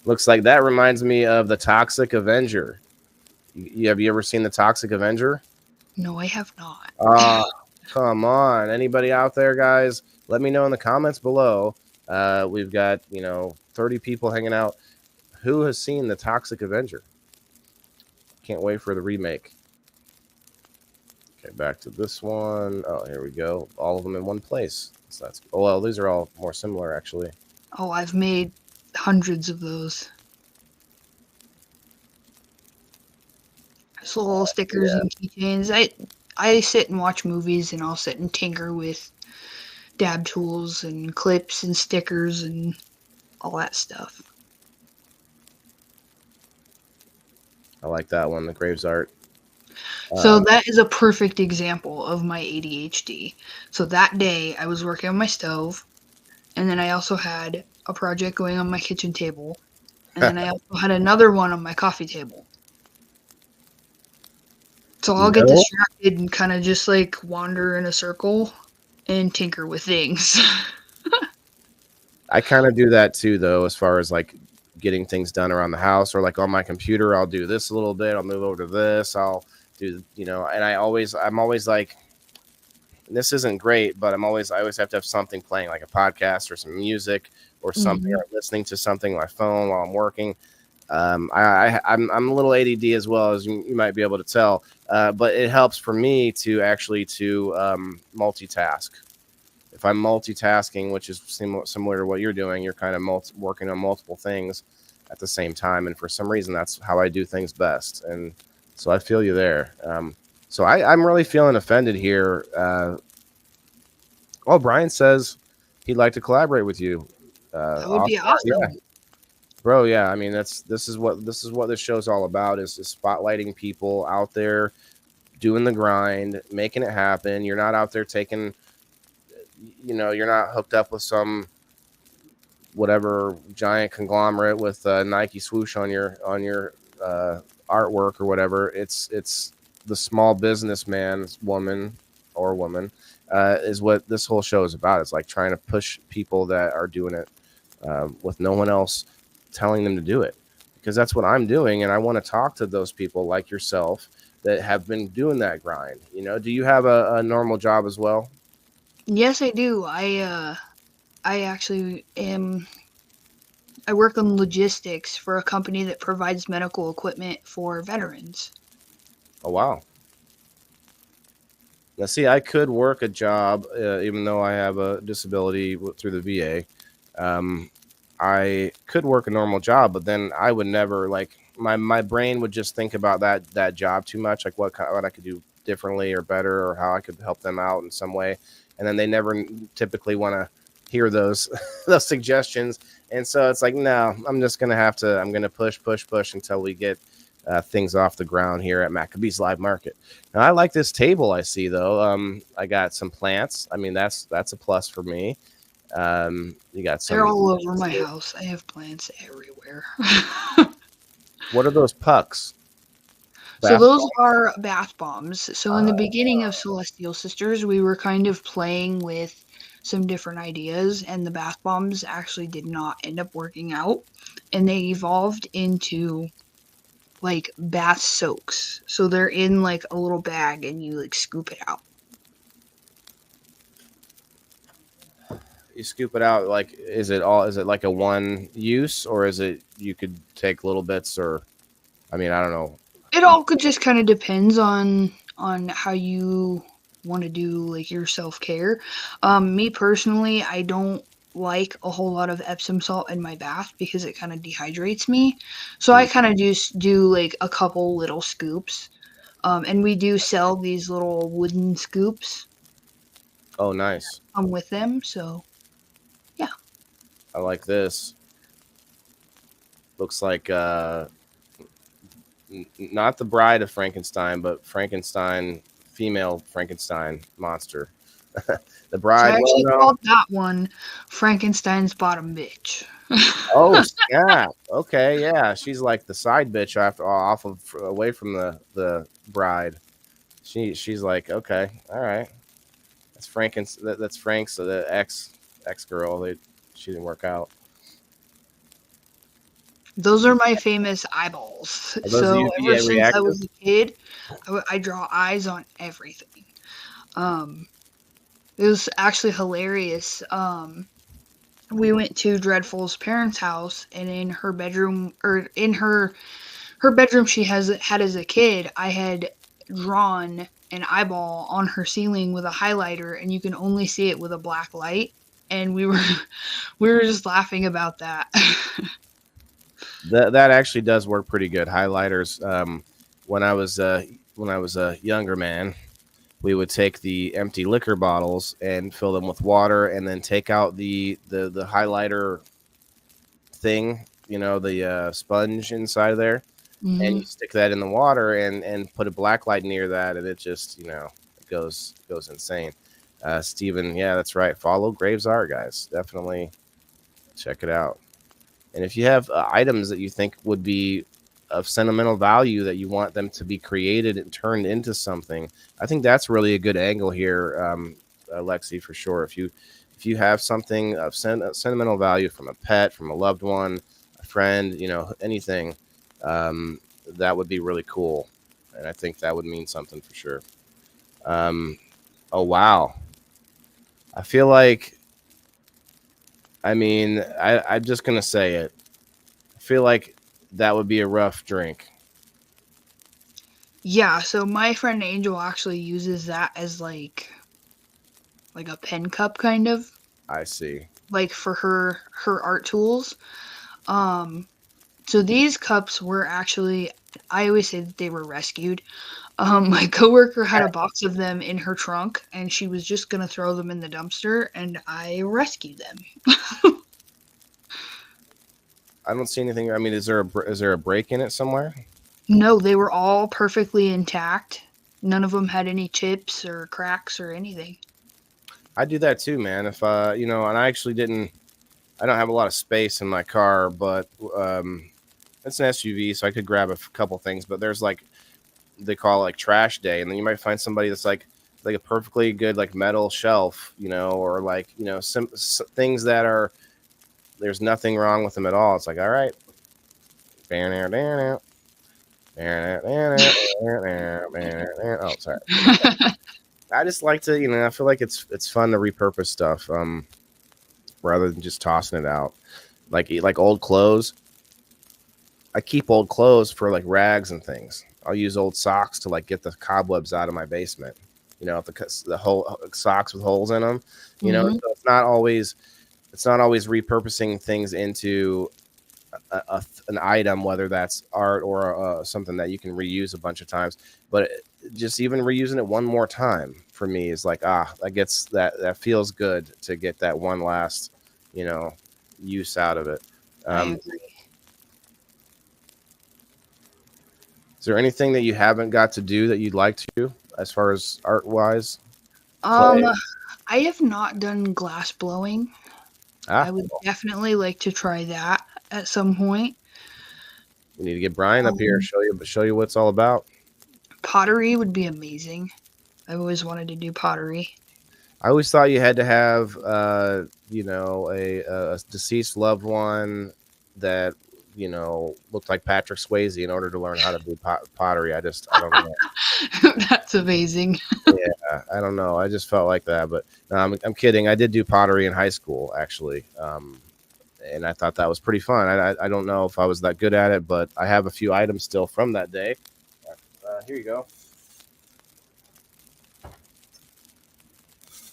Looks like that reminds me of the Toxic Avenger. Have you ever seen the Toxic Avenger?
No, I have not.
Come on. Anybody out there, guys? Let me know in the comments below. We've got, 30 people hanging out. Who has seen the Toxic Avenger? Can't wait for the remake. Okay, back to this one. Oh, here we go. All of them in one place. So that's well, these are all more similar, actually.
Oh, I've made hundreds of those. Just little stickers and keychains. I sit and watch movies, and I'll sit and tinker with dab tools and clips and stickers and all that stuff.
I like that one, the Graves art.
So that is a perfect example of my ADHD. So that day I was working on my stove, and then I also had a project going on my kitchen table, and then I also had another one on my coffee table. So I'll get distracted and kind of just like wander in a circle and tinker with things.
I kind of do that too, though, as far as like getting things done around the house, or like on my computer, I'll do this a little bit. I'll move over to this. I'll do, and I'm always like, this isn't great, but I always have to have something playing, like a podcast or some music or something, or listening to something on my phone while I'm working. I'm a little ADD as well, as you might be able to tell, but it helps for me to actually multitask. If I'm multitasking, which is similar to what you're doing, you're kind of working on multiple things at the same time, and for some reason that's how I do things best. And so I feel you there. So I'm really feeling offended here. Brian says he'd like to collaborate with you.
That would be awesome.
Yeah. Bro, yeah, I mean this is what this show's all about, is spotlighting people out there doing the grind, making it happen. You're not out there taking, you're not hooked up with some whatever giant conglomerate with Nike swoosh on your artwork or whatever. It's the small businessman, woman, is what this whole show is about. It's like trying to push people that are doing it with no one else telling them to do it, because that's what I'm doing. And I want to talk to those people like yourself that have been doing that grind. Do you have a normal job as well?
Yes, I do. I actually am. I work on logistics for a company that provides medical equipment for veterans.
Oh, wow. Now, see, I could work a job, even though I have a disability through the VA. I could work a normal job, but then I would never, like, my brain would just think about that job too much, like what I could do differently or better, or how I could help them out in some way. And then they never typically want to hear those suggestions. And so it's like, no, I'm going to push until we get things off the ground here at Maccabee's Live Market. Now, I like this table I see, though. I got some plants. I mean, that's a plus for me. You got some.
They're all over my house. I have plants everywhere.
What are those pucks?
So those are bath bombs. So in the beginning of Celestial Sisters, we were kind of playing with some different ideas, and the bath bombs actually did not end up working out, and they evolved into like bath soaks. So they're in like a little bag, and you like scoop it out.
you scoop it out, like, is it like a one use, or is it you could take little bits, or I mean, I don't know.
It all could just kind of depends on how you want to do like your self-care. Me personally, I don't like a whole lot of Epsom salt in my bath because it kind of dehydrates me. So I kind of just do like a couple little scoops. And we do sell these little wooden scoops
Oh, nice.
with them. So yeah.
I like this. Looks like not the Bride of Frankenstein, but Frankenstein, female Frankenstein monster. The
So
bride.
I actually
Well, no.
called that one Frankenstein's bottom bitch.
Oh, yeah. Okay, yeah. She's like the side bitch off of away from the bride. She's like, okay, all right. That's Frank's the ex girl. She didn't work out.
Those are my famous eyeballs. So ever since I was a kid, I draw eyes on everything. It was actually hilarious. We went to Dreadful's parents' house, and in her bedroom, or in her bedroom she had as a kid, I had drawn an eyeball on her ceiling with a highlighter, and you can only see it with a black light. And we were just laughing about that.
That actually does work pretty good. Highlighters. When I was a younger man, we would take the empty liquor bottles and fill them with water, and then take out the highlighter thing, the sponge inside of there, and you stick that in the water and put a black light near that, and it just it goes insane. Steven, yeah, that's right. Follow Graves Art, guys. Definitely check it out. And if you have items that you think would be of sentimental value that you want them to be created and turned into something, I think that's really a good angle here, Lexi, for sure. If you have something of sentimental value from a pet, from a loved one, a friend, anything, that would be really cool. And I think that would mean something for sure. Oh, wow. I feel like, I'm just going to say it. I feel like that would be a rough drink.
Yeah, so my friend Angel actually uses that as like a pen cup kind of.
I see.
Like for her art tools. So these cups were actually, I always say that they were rescued. My coworker had a box of them in her trunk, and she was just gonna throw them in the dumpster, and I rescued them.
I don't see anything. I mean, is there a break in it somewhere?
No, they were all perfectly intact. None of them had any chips or cracks or anything.
I do that too, man. If and I actually didn't. I don't have a lot of space in my car, but it's an SUV, so I could grab a couple things. But there's like, they call it like trash day, and then you might find somebody that's like a perfectly good like metal shelf, or like things that are, there's nothing wrong with them at all. It's like, all right, oh, sorry. I just like to, I feel like it's fun to repurpose stuff, rather than just tossing it out, like old clothes. I keep old clothes for like rags and things. I'll use old socks to like get the cobwebs out of my basement. If the whole socks with holes in them, so it's not always repurposing things into an item, whether that's art or something that you can reuse a bunch of times. But just even reusing it one more time for me is like, that feels good to get that one last, use out of it.
I agree.
Is there anything that you haven't got to do that you'd like to, as far as art wise?
I have not done glass blowing. I would definitely like to try that at some point.
We need to get Brian up here, show you what it's all about.
Pottery would be amazing. I've always wanted to do pottery.
I always thought you had to have, a deceased loved one that, looked like Patrick Swayze in order to learn how to do pottery. I don't know.
That's amazing.
Yeah, I don't know. I just felt like that, but no, I'm kidding. I did do pottery in high school, actually, and I thought that was pretty fun. I don't know if I was that good at it, but I have a few items still from that day. Here you go.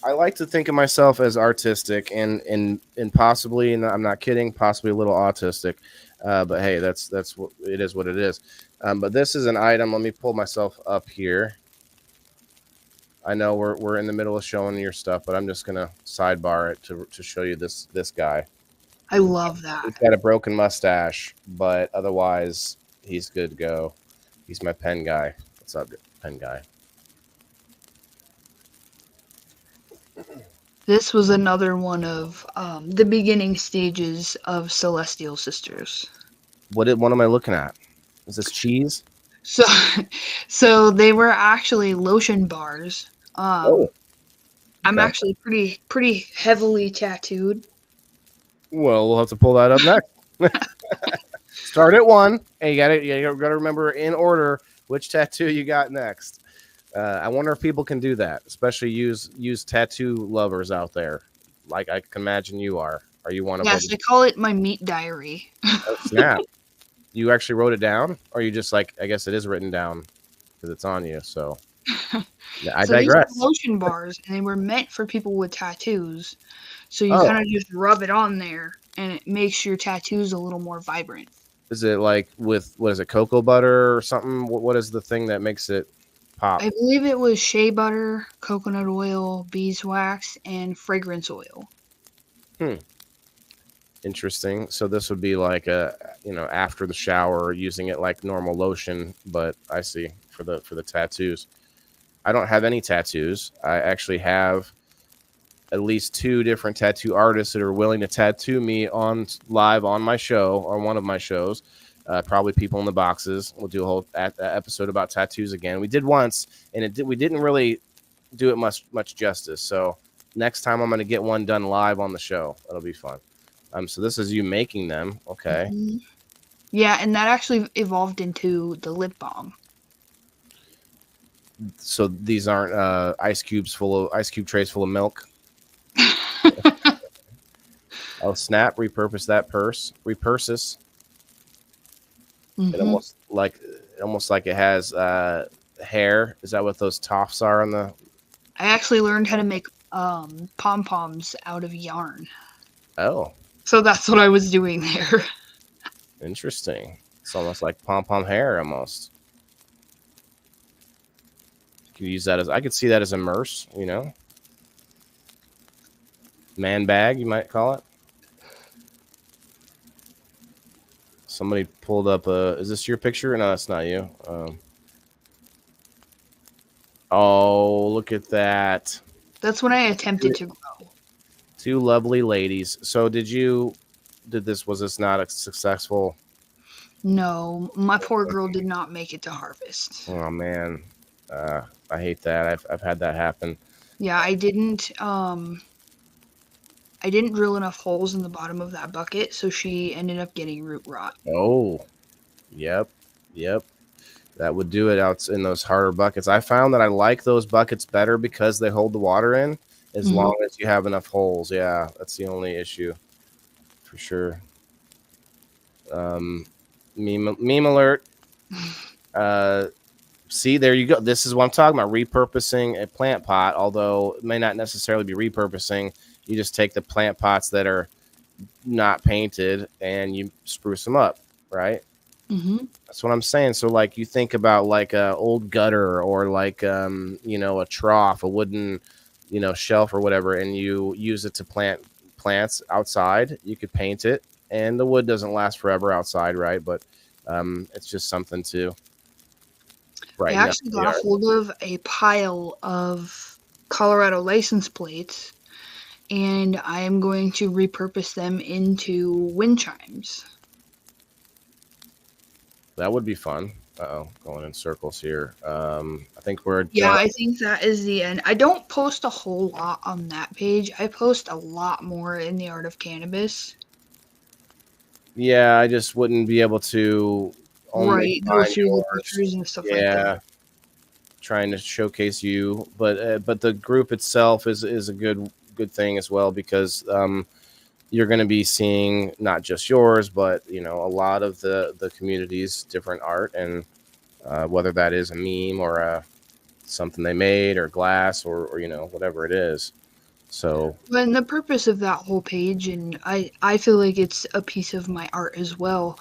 I like to think of myself as artistic and possibly, and I'm not kidding, possibly a little autistic. But hey, that's what it is. What it is. But this is an item. Let me pull myself up here. I know we're in the middle of showing your stuff, but I'm just gonna sidebar it to show you this guy.
I love that.
He's got a broken mustache, but otherwise he's good to go. He's my pen guy. What's up, pen guy?
This was another one of the beginning stages of Celestial Sisters.
What am I looking at? Is this cheese?
So they were actually lotion bars. I'm actually pretty heavily tattooed.
Well, we'll have to pull that up next. Start at 1, and you gotta remember in order which tattoo you got next. I wonder if people can do that, especially use tattoo lovers out there. Like I can imagine you are. Are you one of them?
Yes, I call it my meat diary.
Oh, snap. You actually wrote it down, or you just like? I guess it is written down because it's on you. So I digress.
These are lotion bars, and they were meant for people with tattoos. So you kind of just rub it on there, and it makes your tattoos a little more vibrant.
Is it like with what is it, cocoa butter or something? What is the thing that makes it pop?
I believe it was shea butter, coconut oil, beeswax, and fragrance oil.
Interesting. So this would be like after the shower, using it like normal lotion, but I see for the tattoos. I don't have any tattoos. I actually have at least 2 different tattoo artists that are willing to tattoo me live on my show or one of my shows. Probably People in the Boxes. We'll do a whole episode about tattoos again. We did once, and we didn't really do it much justice. So next time I'm going to get one done live on the show. That'll be fun. So this is you making them. Okay.
Mm-hmm. Yeah, and that actually evolved into the lip balm.
So these aren't ice cube trays full of milk. Oh snap! Repurpose that purse. Repurpose.
Mm-hmm.
It almost like it has hair. Is that what those toffs are on the?
I actually learned how to make pom poms out of yarn.
Oh.
So that's what I was doing there.
Interesting. It's almost like pom pom hair almost. You could use that I could see that as a merce. Man bag, you might call it. Somebody pulled up is this your picture? No, that's not you. Oh, look at that.
That's when I attempted to grow.
2 lovely ladies. So was this not a successful?
No, my poor girl did not make it to harvest.
Oh man. I hate that. I've had that happen.
Yeah, I didn't drill enough holes in the bottom of that bucket, so she ended up getting root rot.
Oh, yep. That would do it out in those harder buckets. I found that I like those buckets better because they hold the water in as long as you have enough holes. Yeah, that's the only issue for sure. Meme alert. See, there you go. This is what I'm talking about, repurposing a plant pot, although it may not necessarily be repurposing. You just take the plant pots that are not painted and you spruce them up, right?
Mm-hmm.
That's what I'm saying. So, like, you think about like a old gutter or like a trough, a wooden shelf or whatever, and you use it to plant plants outside. You could paint it, and the wood doesn't last forever outside, right? But it's just something to. Right.
I actually got a hold of a pile of Colorado license plates, and I am going to repurpose them into wind chimes.
That would be fun. Going in circles here. I think we're.
Yeah, I think that is the end. I don't post a whole lot on that page. I post a lot more in the Art of Cannabis.
Yeah, I just wouldn't be able to.
Right, go through the pictures and stuff like that.
trying to showcase you, but the group itself is a good thing as well, because you're going to be seeing not just yours, but a lot of the community's different art, and whether that is a meme or something they made, or glass, or whatever it is. So
And the purpose of that whole page, and I feel like it's a piece of my art as well.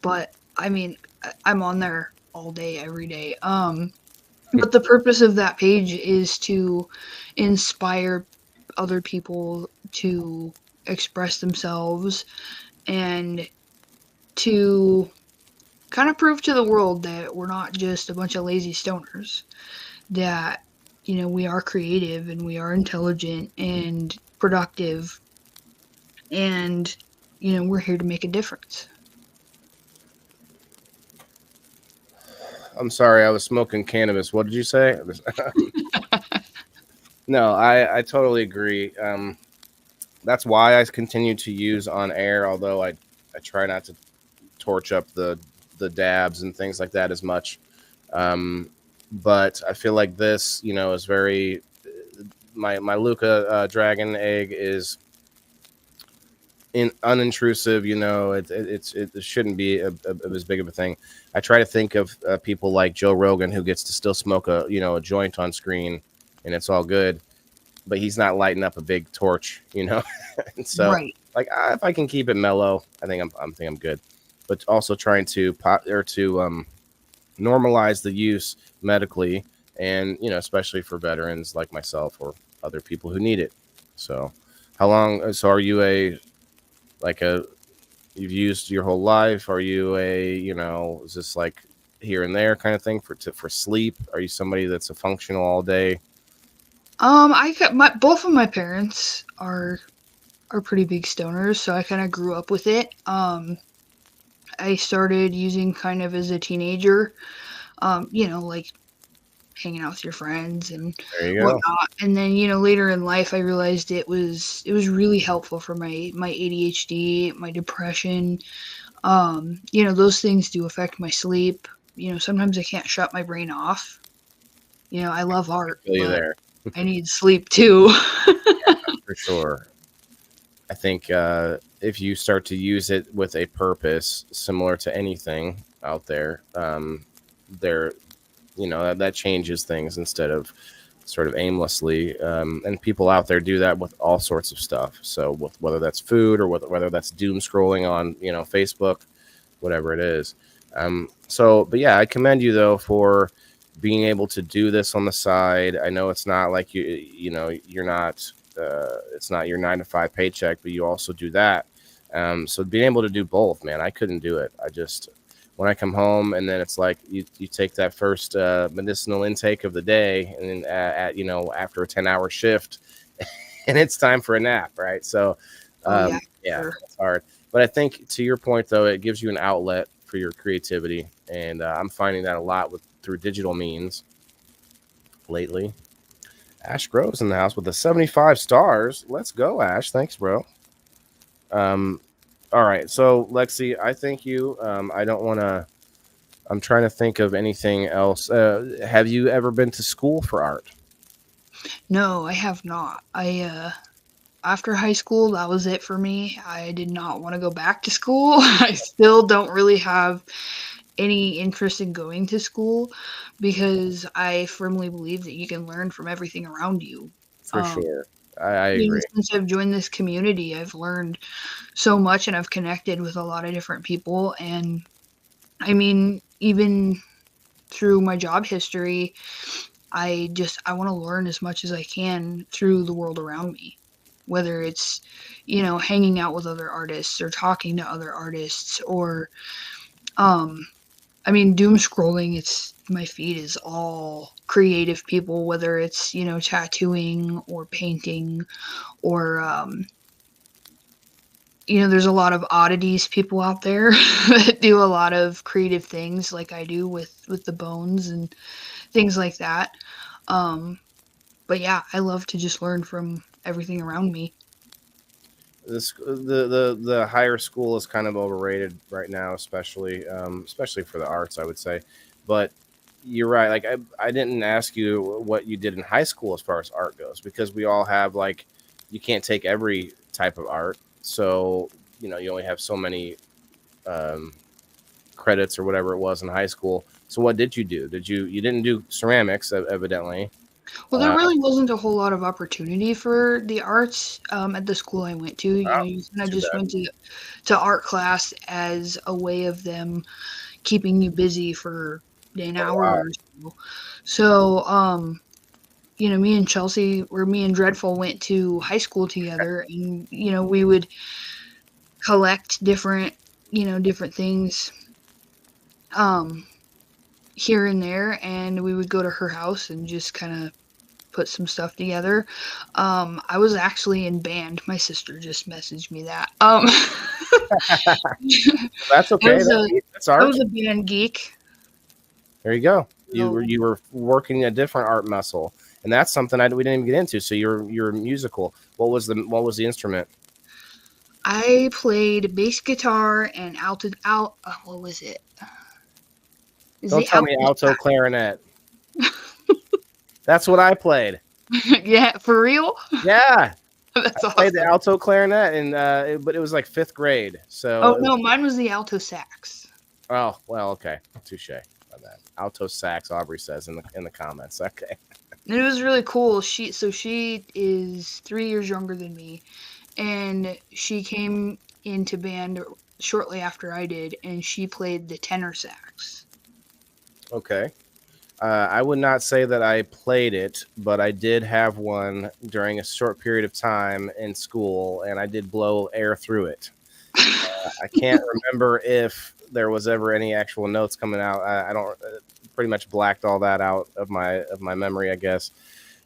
But I mean, I'm on there all day, every day. But the purpose of that page is to inspire other people to express themselves and to kind of prove to the world that we're not just a bunch of lazy stoners, that we are creative and we are intelligent and productive, and we're here to make a difference.
I'm sorry, I was smoking cannabis. What did you say? No, I totally agree. That's why I continue to use on air, although I try not to torch up the dabs and things like that as much. But I feel like this, is very, my Luca dragon egg is unintrusive. It shouldn't be as big of a thing. I try to think of people like Joe Rogan, who gets to still smoke a joint on screen, and it's all good, but he's not lighting up a big torch. And so,
Right.
like, if I can keep it mellow, I think I'm good. But also trying to normalize the use medically, and especially for veterans like myself or other people who need it. So, how long? So, are you like a you've used your whole life? Are you is this like here and there kind of thing for sleep? Are you somebody that's a functional all day?
I got both of my parents are pretty big stoners, so I kind of grew up with it. I started using kind of as a teenager, like hanging out with your friends and
There you go.
whatnot. And then, later in life, I realized it was really helpful for my ADHD, my depression. Those things do affect my sleep. Sometimes I can't shut my brain off. I love art,
Feel you
but
there.
I need sleep too.
For sure. I think if you start to use it with a purpose, similar to anything out there, that changes things instead of sort of aimlessly. And people out there do that with all sorts of stuff. So whether that's food, or whether that's doom scrolling on Facebook, whatever it is. But yeah, I commend you though for being able to do this on the side. I know it's not like you're not. It's not your 9 to 5 paycheck, but you also do that. So being able to do both, man, I couldn't do it. When I come home, and then it's like you take that first medicinal intake of the day, and then after a 10-hour shift, and it's time for a nap, right? So
Yeah,
yeah,
sure.
it's hard. But I think, to your point though, it gives you an outlet for your creativity, and I'm finding that a lot through digital means lately. Ash Groves in the house with the 75 stars. Let's go, Ash. Thanks, bro. All right. So, Lexi, I thank you. I don't want to. I'm trying to think of anything else. Have you ever been to school for art?
No, I have not. After high school, that was it for me. I did not want to go back to school. I still don't really have any interest in going to school, because I firmly believe that you can learn from everything around you.
For sure. I agree.
Since I've joined this community, I've learned so much and I've connected with a lot of different people. And I mean, even through my job history, I want to learn as much as I can through the world around me, whether it's, hanging out with other artists or talking to other artists, or, doom scrolling. It's my feed is all creative people, whether it's, tattooing or painting, or, there's a lot of oddities people out there that do a lot of creative things like I do with the bones and things like that. But yeah, I love to just learn from everything around me.
The higher school is kind of overrated right now, especially for the arts, I would say. But you're right. Like I didn't ask you what you did in high school as far as art goes, because we all have like, you can't take every type of art. So, you only have so many um, credits or whatever it was in high school. So what did you do? You didn't do ceramics, evidently.
Well, there really wasn't a whole lot of opportunity for the arts at the school I went to.
Oh,
You kind of
too
just
bad.
went to art class as a way of them keeping you busy for an
Oh,
hour
wow.
or so. So, me and Dreadful went to high school together, and we would collect different things um here and there, and we would go to her house and just kind of put some stuff together. I was actually in band. My sister just messaged me that.
That's
I
okay.
was a
That's
I
art.
was a band geek.
There you go.
So
You were working a different art muscle, and that's something we didn't even get into. So you're musical. What was the instrument?
I played bass guitar and what was it? Is
Don't
the
tell me
alto
alto
sax.
clarinet. That's what I played.
Yeah, for real?
Yeah,
That's
played the
awesome.
alto clarinet, and but it was like fifth grade.
Oh
So,
no, mine was the alto sax.
oh well, okay, touche on that. Alto sax, Aubrey says in the comments. Okay,
And it was really cool. She is 3 years younger than me, and she came into band shortly after I did, and she played the tenor sax.
okay. I would not say that I played it, but I did have one during a short period of time in school, and I did blow air through it. I can't remember if there was ever any actual notes coming out. I don't pretty much blacked all that out of my memory, I guess.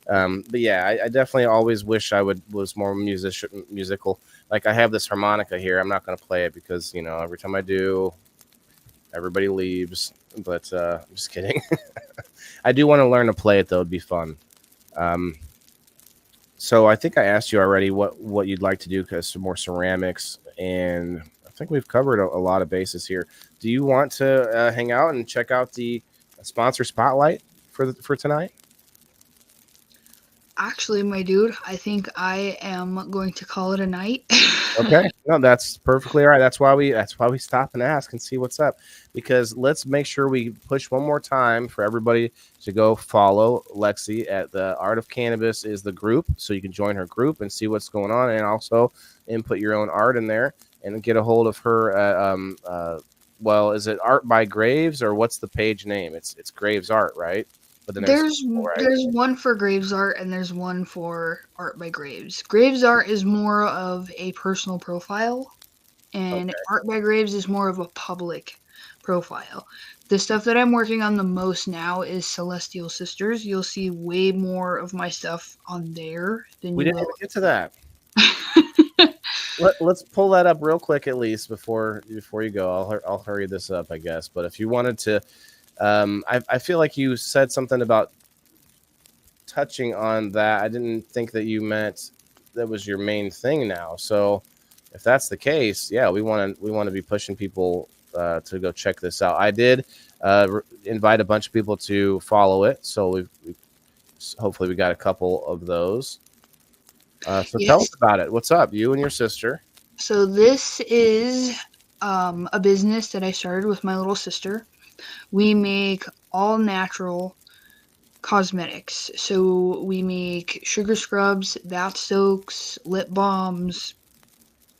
But yeah, I definitely always wish I was more musical. Like I have this harmonica here. I'm not going to play it because every time I do, everybody leaves. But I'm just kidding. I do want to learn to play it though. It'd be fun. Um, so I think I asked you already what you'd like to do, because some more ceramics, and I think we've covered a lot of bases here. Do you want to hang out and check out the sponsor spotlight for tonight?
Actually, my dude, I think I am going to call it a night.
Okay, no, that's perfectly all right. That's why we stop and ask and see what's up, because let's make sure we push one more time for everybody to go follow Lexi at the Art of Cannabis is the group, so you can join her group and see what's going on, and also input your own art in there and get a hold of her. Well, is it Art by Graves, or what's the page name? It's Graves Art, right? But then
There's
right?
there's one for Graves Art and there's one for Art by Graves. Graves Art is more of a personal profile, and
Okay.
Art by Graves is more of a public profile. The stuff that I'm working on the most now is Celestial Sisters. You'll see way more of my stuff on there than
We
you
didn't
will.
even get to that. Let's pull that up real quick, at least before you go. I'll hurry this up, I guess. But if you wanted to, I feel like you said something about touching on that. I didn't think that you meant that was your main thing now. So if that's the case, yeah, we want to be pushing people to go check this out. I did invite a bunch of people to follow it, so we hopefully we got a couple of those. So tell
Yes.
us about it. What's up, you and your sister?
So this is a business that I started with my little sister. We make all natural cosmetics. So we make sugar scrubs, bath soaks, lip balms.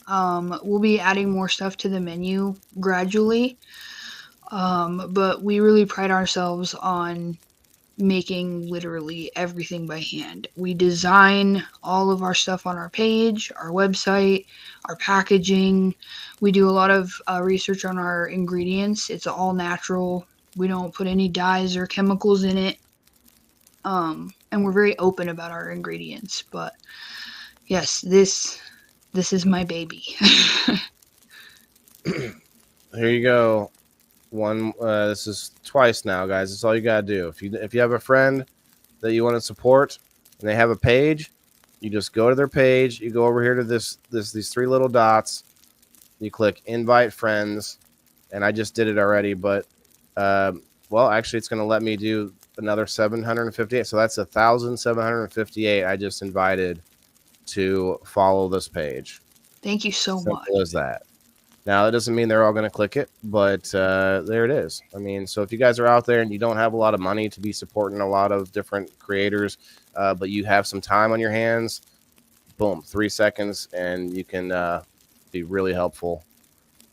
We'll be adding more stuff to the menu gradually. But we really pride ourselves on making literally everything by hand. We design all of our stuff on our page, our website, our packaging. We do a lot of research on our ingredients. It's all natural. We don't put any dyes or chemicals in it. And we're very open about our ingredients. But yes, this is my baby.
Here you go. One. This is twice now, guys. That's all you gotta do. If you have a friend that you want to support and they have a page, you just go to their page. You go over here to these three little dots. You click invite friends, and I just did it already. But well, actually, it's going to let me do another 758. So that's 1,758. I just invited to follow this page.
Thank you so much.
Simple as that. Now, that doesn't mean they're all going to click it, but there it is. I mean, so if you guys are out there and you don't have a lot of money to be supporting a lot of different creators, but you have some time on your hands, boom, 3 seconds, and you can be really helpful.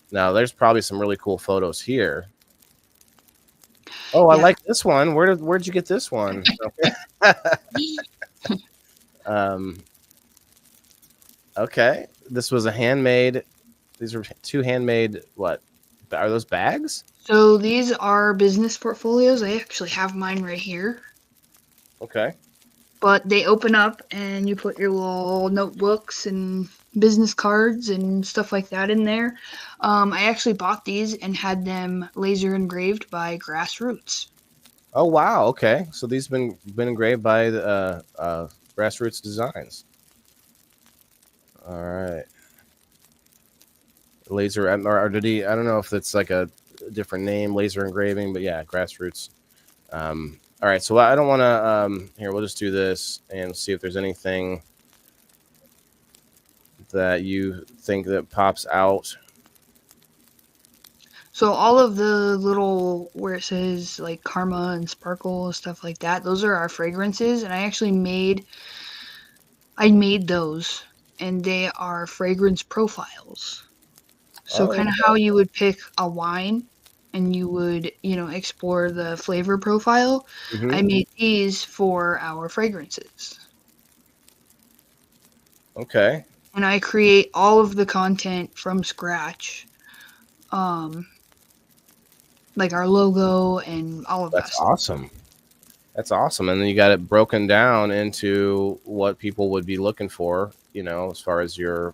Now, there's probably some really cool photos here. Oh, I like this one. Where'd you get this one? Okay, this was a handmade. These are 2 handmade. What are those bags?
So these are business portfolios. I actually have mine right here.
Okay.
But they open up and you put your little notebooks and business cards and stuff like that in there. I actually bought these and had them laser engraved by Grassroots.
Oh wow. Okay, so these been engraved by the Grassroots Designs. All right. Laser or did he? I don't know if it's like a different name, laser engraving, but yeah, Grassroots. All right, so I don't want to. Here, we'll just do this and see if there's anything that you think that pops out.
So all of the little where it says like Karma and Sparkle and stuff like that, those are our fragrances, and I actually made those, and they are fragrance profiles. So kind of how you would pick a wine and you would, explore the flavor profile.
Mm-hmm.
I made these for our fragrances.
Okay.
And I create all of the content from scratch. Like our logo and all of that.
That's awesome. That's awesome. And then you got it broken down into what people would be looking for, as far as your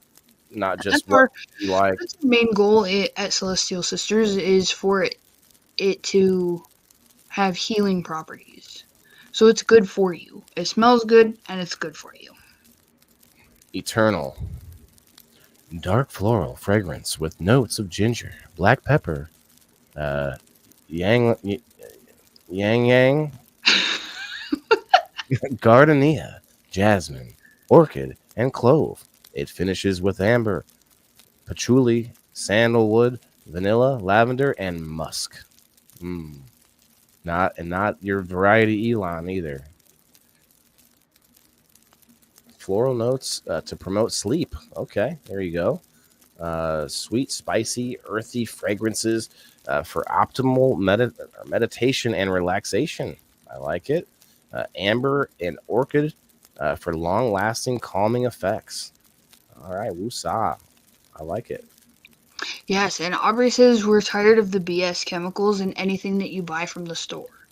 not just what you like.
That's the main goal at Celestial Sisters is for it to have healing properties. So it's good for you. It smells good and it's good for you.
Eternal. Dark floral fragrance with notes of ginger, black pepper, yang, gardenia, jasmine, orchid, and clove. It finishes with amber, patchouli, sandalwood, vanilla, lavender, and musk. Not your variety Elon either. Floral notes to promote sleep. Okay, there you go. Sweet, spicy, earthy fragrances for optimal meditation and relaxation. I like it. Amber and orchid for long-lasting calming effects. All right, woosah. I like it.
Yes, and Aubrey says we're tired of the BS chemicals in anything that you buy from the store.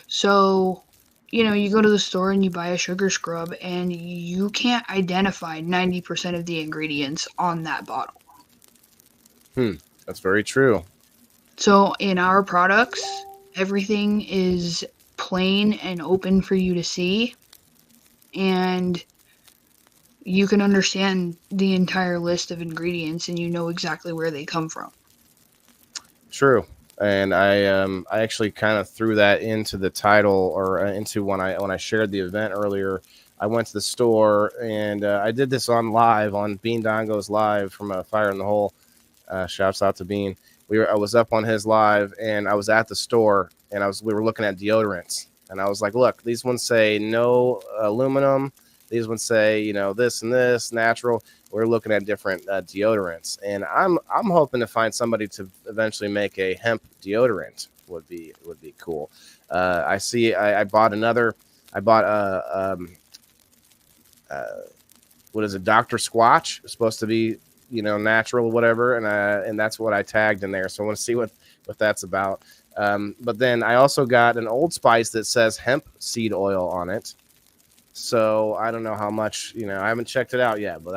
So, you go to the store and you buy a sugar scrub and you can't identify 90% of the ingredients on that bottle.
That's very true.
So in our products, everything is plain and open for you to see, and you can understand the entire list of ingredients and you know exactly where they come from.
True. And I actually kind of threw that into the title or into when I shared the event earlier. I went to the store and I did this on Bean Dongo's live from Fire in the Hole. Shouts out to Bean. I was up on his live and I was at the store and we were looking at deodorants and I was like, look, these ones say no aluminum. These ones say, this and this natural. We're looking at different deodorants, and I'm hoping to find somebody to eventually make a hemp deodorant. Would be cool. I bought what is it? Dr. Squatch. It's supposed to be natural, whatever, and that's what I tagged in there. So I want to see what that's about. But then I also got an Old Spice that says hemp seed oil on it. So I don't know how much, I haven't checked it out yet, but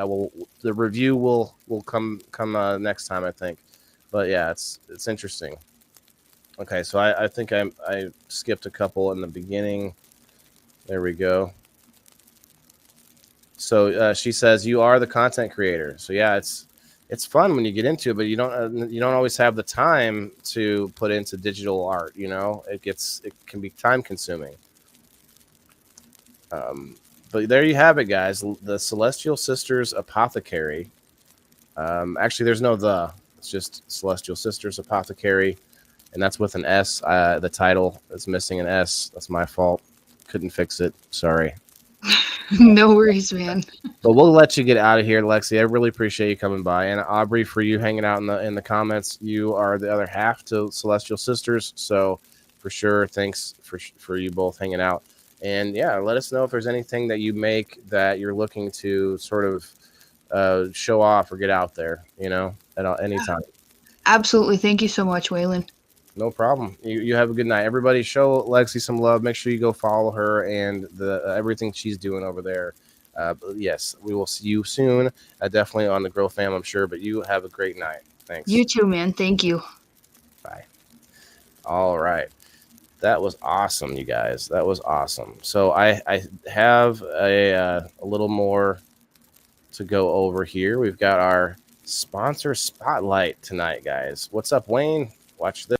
the review will come next time, I think. But yeah, it's interesting. Okay, so I think I skipped a couple in the beginning. There we go. So she says you are the content creator. So yeah, it's fun when you get into it, but you don't always have the time to put into digital art. It can be time consuming. But there you have it, guys. The Celestial Sisters Apothecary. Actually, there's no the. It's just Celestial Sisters Apothecary, and that's with an S. The title is missing an S. That's my fault. Couldn't fix it. Sorry.
No worries, man.
But we'll let you get out of here, Lexi. I really appreciate you coming by, and Aubrey, for you hanging out in the comments. You are the other half to Celestial Sisters, so for sure, thanks for you both hanging out. And yeah, let us know if there's anything that you make that you're looking to sort of show off or get out there, at any time.
Absolutely. Thank you so much, Waylon.
No problem. You have a good night. Everybody show Lexi some love. Make sure you go follow her and the everything she's doing over there. But yes, we will see you soon. Definitely on the Grow Fam, I'm sure. But you have a great night. Thanks.
You too, man. Thank you.
Bye. All right. That was awesome, you guys. That was awesome. So I have a little more to go over here. We've got our sponsor spotlight tonight, guys. What's up, Wayne? Watch this.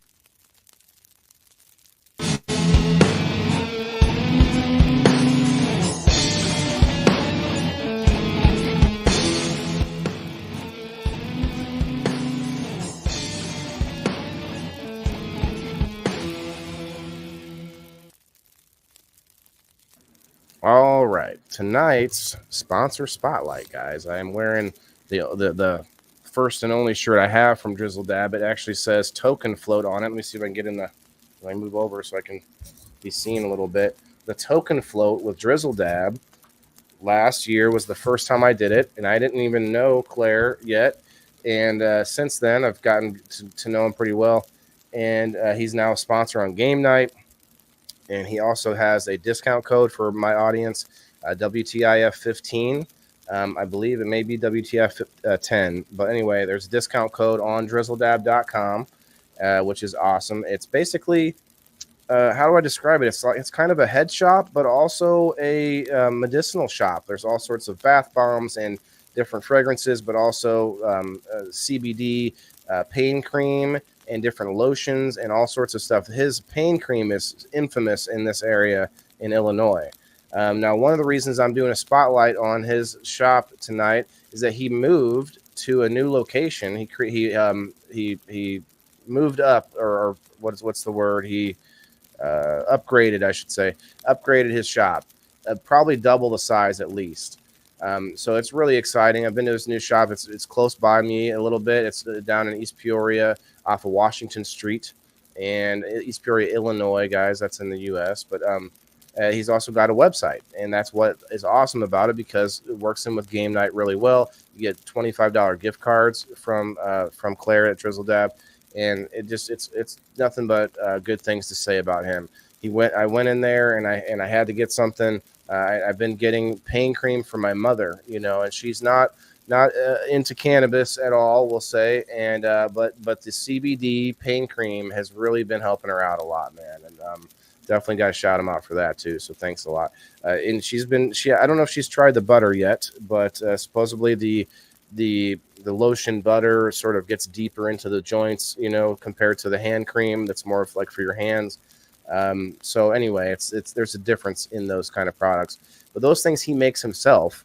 All right, tonight's sponsor spotlight, guys. I am wearing the first and only shirt I have from Drizzle Dab. It actually says Token Float on it. Let me see if I can get in the. Let me move over so I can be seen a little bit. The Token Float with Drizzle Dab. Last year was the first time I did it, and I didn't even know Claire yet. And since then, I've gotten to know him pretty well. And he's now a sponsor on game night. And he also has a discount code for my audience, WTIF15. I believe it may be WTF10. But anyway, there's a discount code on drizzledab.com, which is awesome. It's basically, how do I describe it? It's kind of a head shop, but also a medicinal shop. There's all sorts of bath bombs and different fragrances, but also CBD pain cream and different lotions and all sorts of stuff. His pain cream is infamous in this area in Illinois. Now, one of the reasons I'm doing a spotlight on his shop tonight is that he moved to a new location. He moved up, or what's the word? He upgraded, I should say, upgraded his shop, probably double the size at least. So it's really exciting. I've been to this new shop. It's close by me a little bit. It's down in East Peoria off of Washington Street, and East Peoria, Illinois, guys. That's in the U.S. But he's also got a website, and that's what is awesome about it because it works in with game night really well. You get $25 gift cards from Claire at Drizzle Dab, and it's nothing but good things to say about him. I went in there and I had to get something. I've been getting pain cream for my mother, and she's not into cannabis at all, we'll say. And but the CBD pain cream has really been helping her out a lot, man. And definitely got to shout him out for that too. So thanks a lot. And I don't know if she's tried the butter yet, but supposedly the lotion butter sort of gets deeper into the joints, compared to the hand cream that's more of like for your hands. So anyway, there's a difference in those kind of products, but those things he makes himself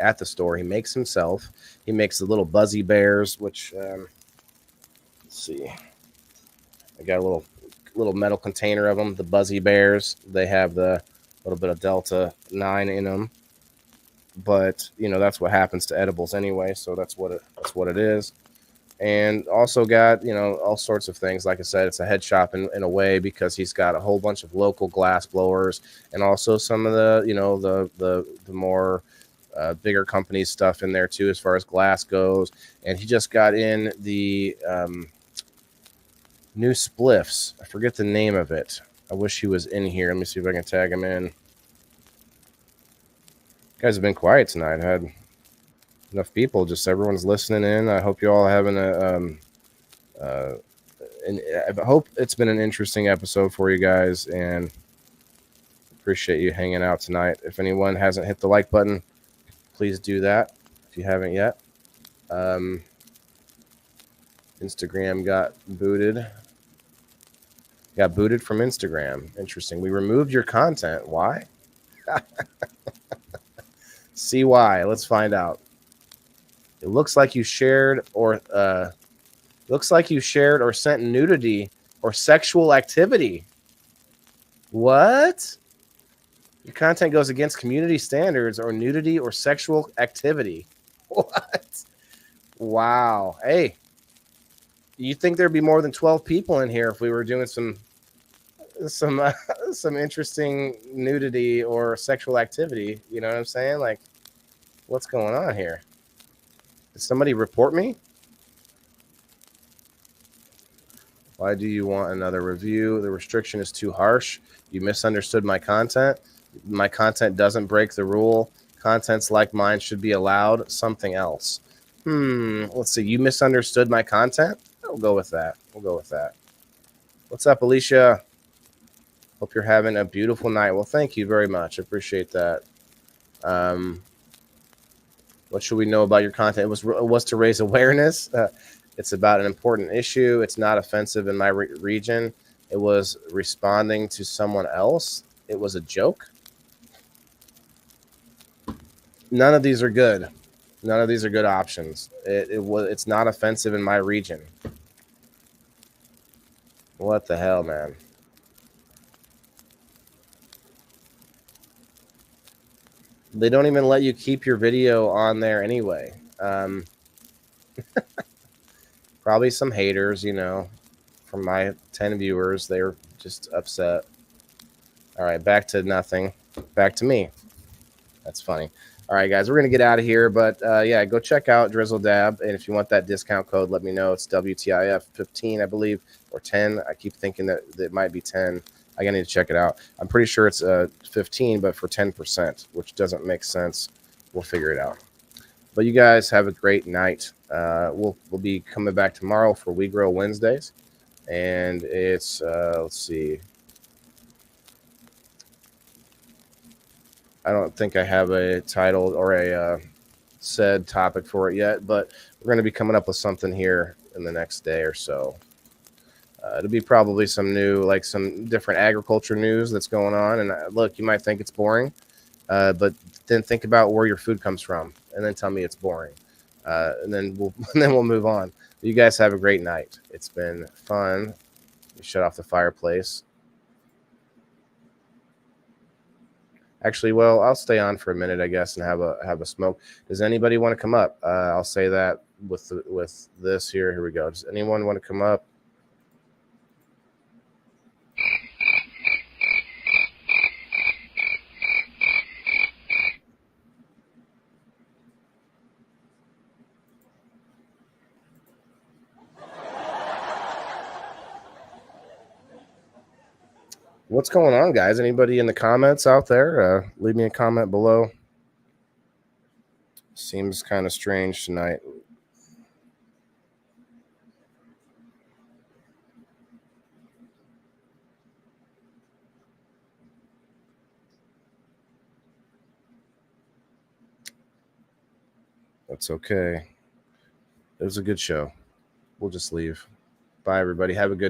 at the store. He makes himself. He makes the little Buzzy Bears, which let's see. I got a little metal container of them. The Buzzy Bears. They have the little bit of Delta 9 in them, but that's what happens to edibles anyway. So that's what it is. And also got, all sorts of things. Like I said, it's a head shop in a way because he's got a whole bunch of local glass blowers and also some of the, the more bigger company stuff in there too, as far as glass goes. And he just got in the new spliffs. I forget the name of it. I wish he was in here. Let me see if I can tag him in. You guys have been quiet tonight. I had enough people, just everyone's listening in. I hope you all having and I hope it's been an interesting episode for you guys, and appreciate you hanging out tonight. If anyone hasn't hit the like button, please do that if you haven't yet. Instagram got booted. Got booted from Instagram. Interesting. We removed your content. Why? See why. Let's find out. It looks like you shared or sent nudity or sexual activity. What? Your content goes against community standards or nudity or sexual activity. What? Wow. Hey, you think there'd be more than 12 people in here if we were doing some interesting nudity or sexual activity? You know what I'm saying? Like, what's going on here? Did somebody report me? Why do you want another review? The restriction is too harsh. You misunderstood my content. My content doesn't break the rule. Contents like mine should be allowed. Something else. Let's see. You misunderstood my content? We'll go with that. What's up, Alicia? Hope you're having a beautiful night. Well, thank you very much. I appreciate that. What should we know about your content? It was to raise awareness. It's about an important issue. It's not offensive in my region. It was responding to someone else. It was a joke. None of these are good. None of these are good options. It's not offensive in my region. What the hell, man? They don't even let you keep your video on there anyway. Probably some haters, from my 10 viewers. They're just upset. All right, back to nothing. Back to me. That's funny. All right, guys, we're going to get out of here. But, yeah, go check out Drizzle Dab. And if you want that discount code, let me know. It's WTIF15, I believe, or 10. I keep thinking that it might be 10. I need to check it out. I'm pretty sure it's 15, but for 10%, which doesn't make sense. We'll figure it out. But you guys have a great night. We'll be coming back tomorrow for We Grow Wednesdays. And it's, let's see. I don't think I have a title or a said topic for it yet, but we're going to be coming up with something here in the next day or so. It'll be probably some different agriculture news that's going on. And look, you might think it's boring, but then think about where your food comes from, and then tell me it's boring, and then we'll move on. You guys have a great night. It's been fun. Shut off the fireplace. Actually, well, I'll stay on for a minute, I guess, and have a smoke. Does anybody want to come up? I'll say that with this here. Here we go. Does anyone want to come up? What's going on, guys? Anybody in the comments out there? Leave me a comment below. Seems kind of strange tonight. That's okay. It was a good show. We'll just leave. Bye, everybody. Have a good night.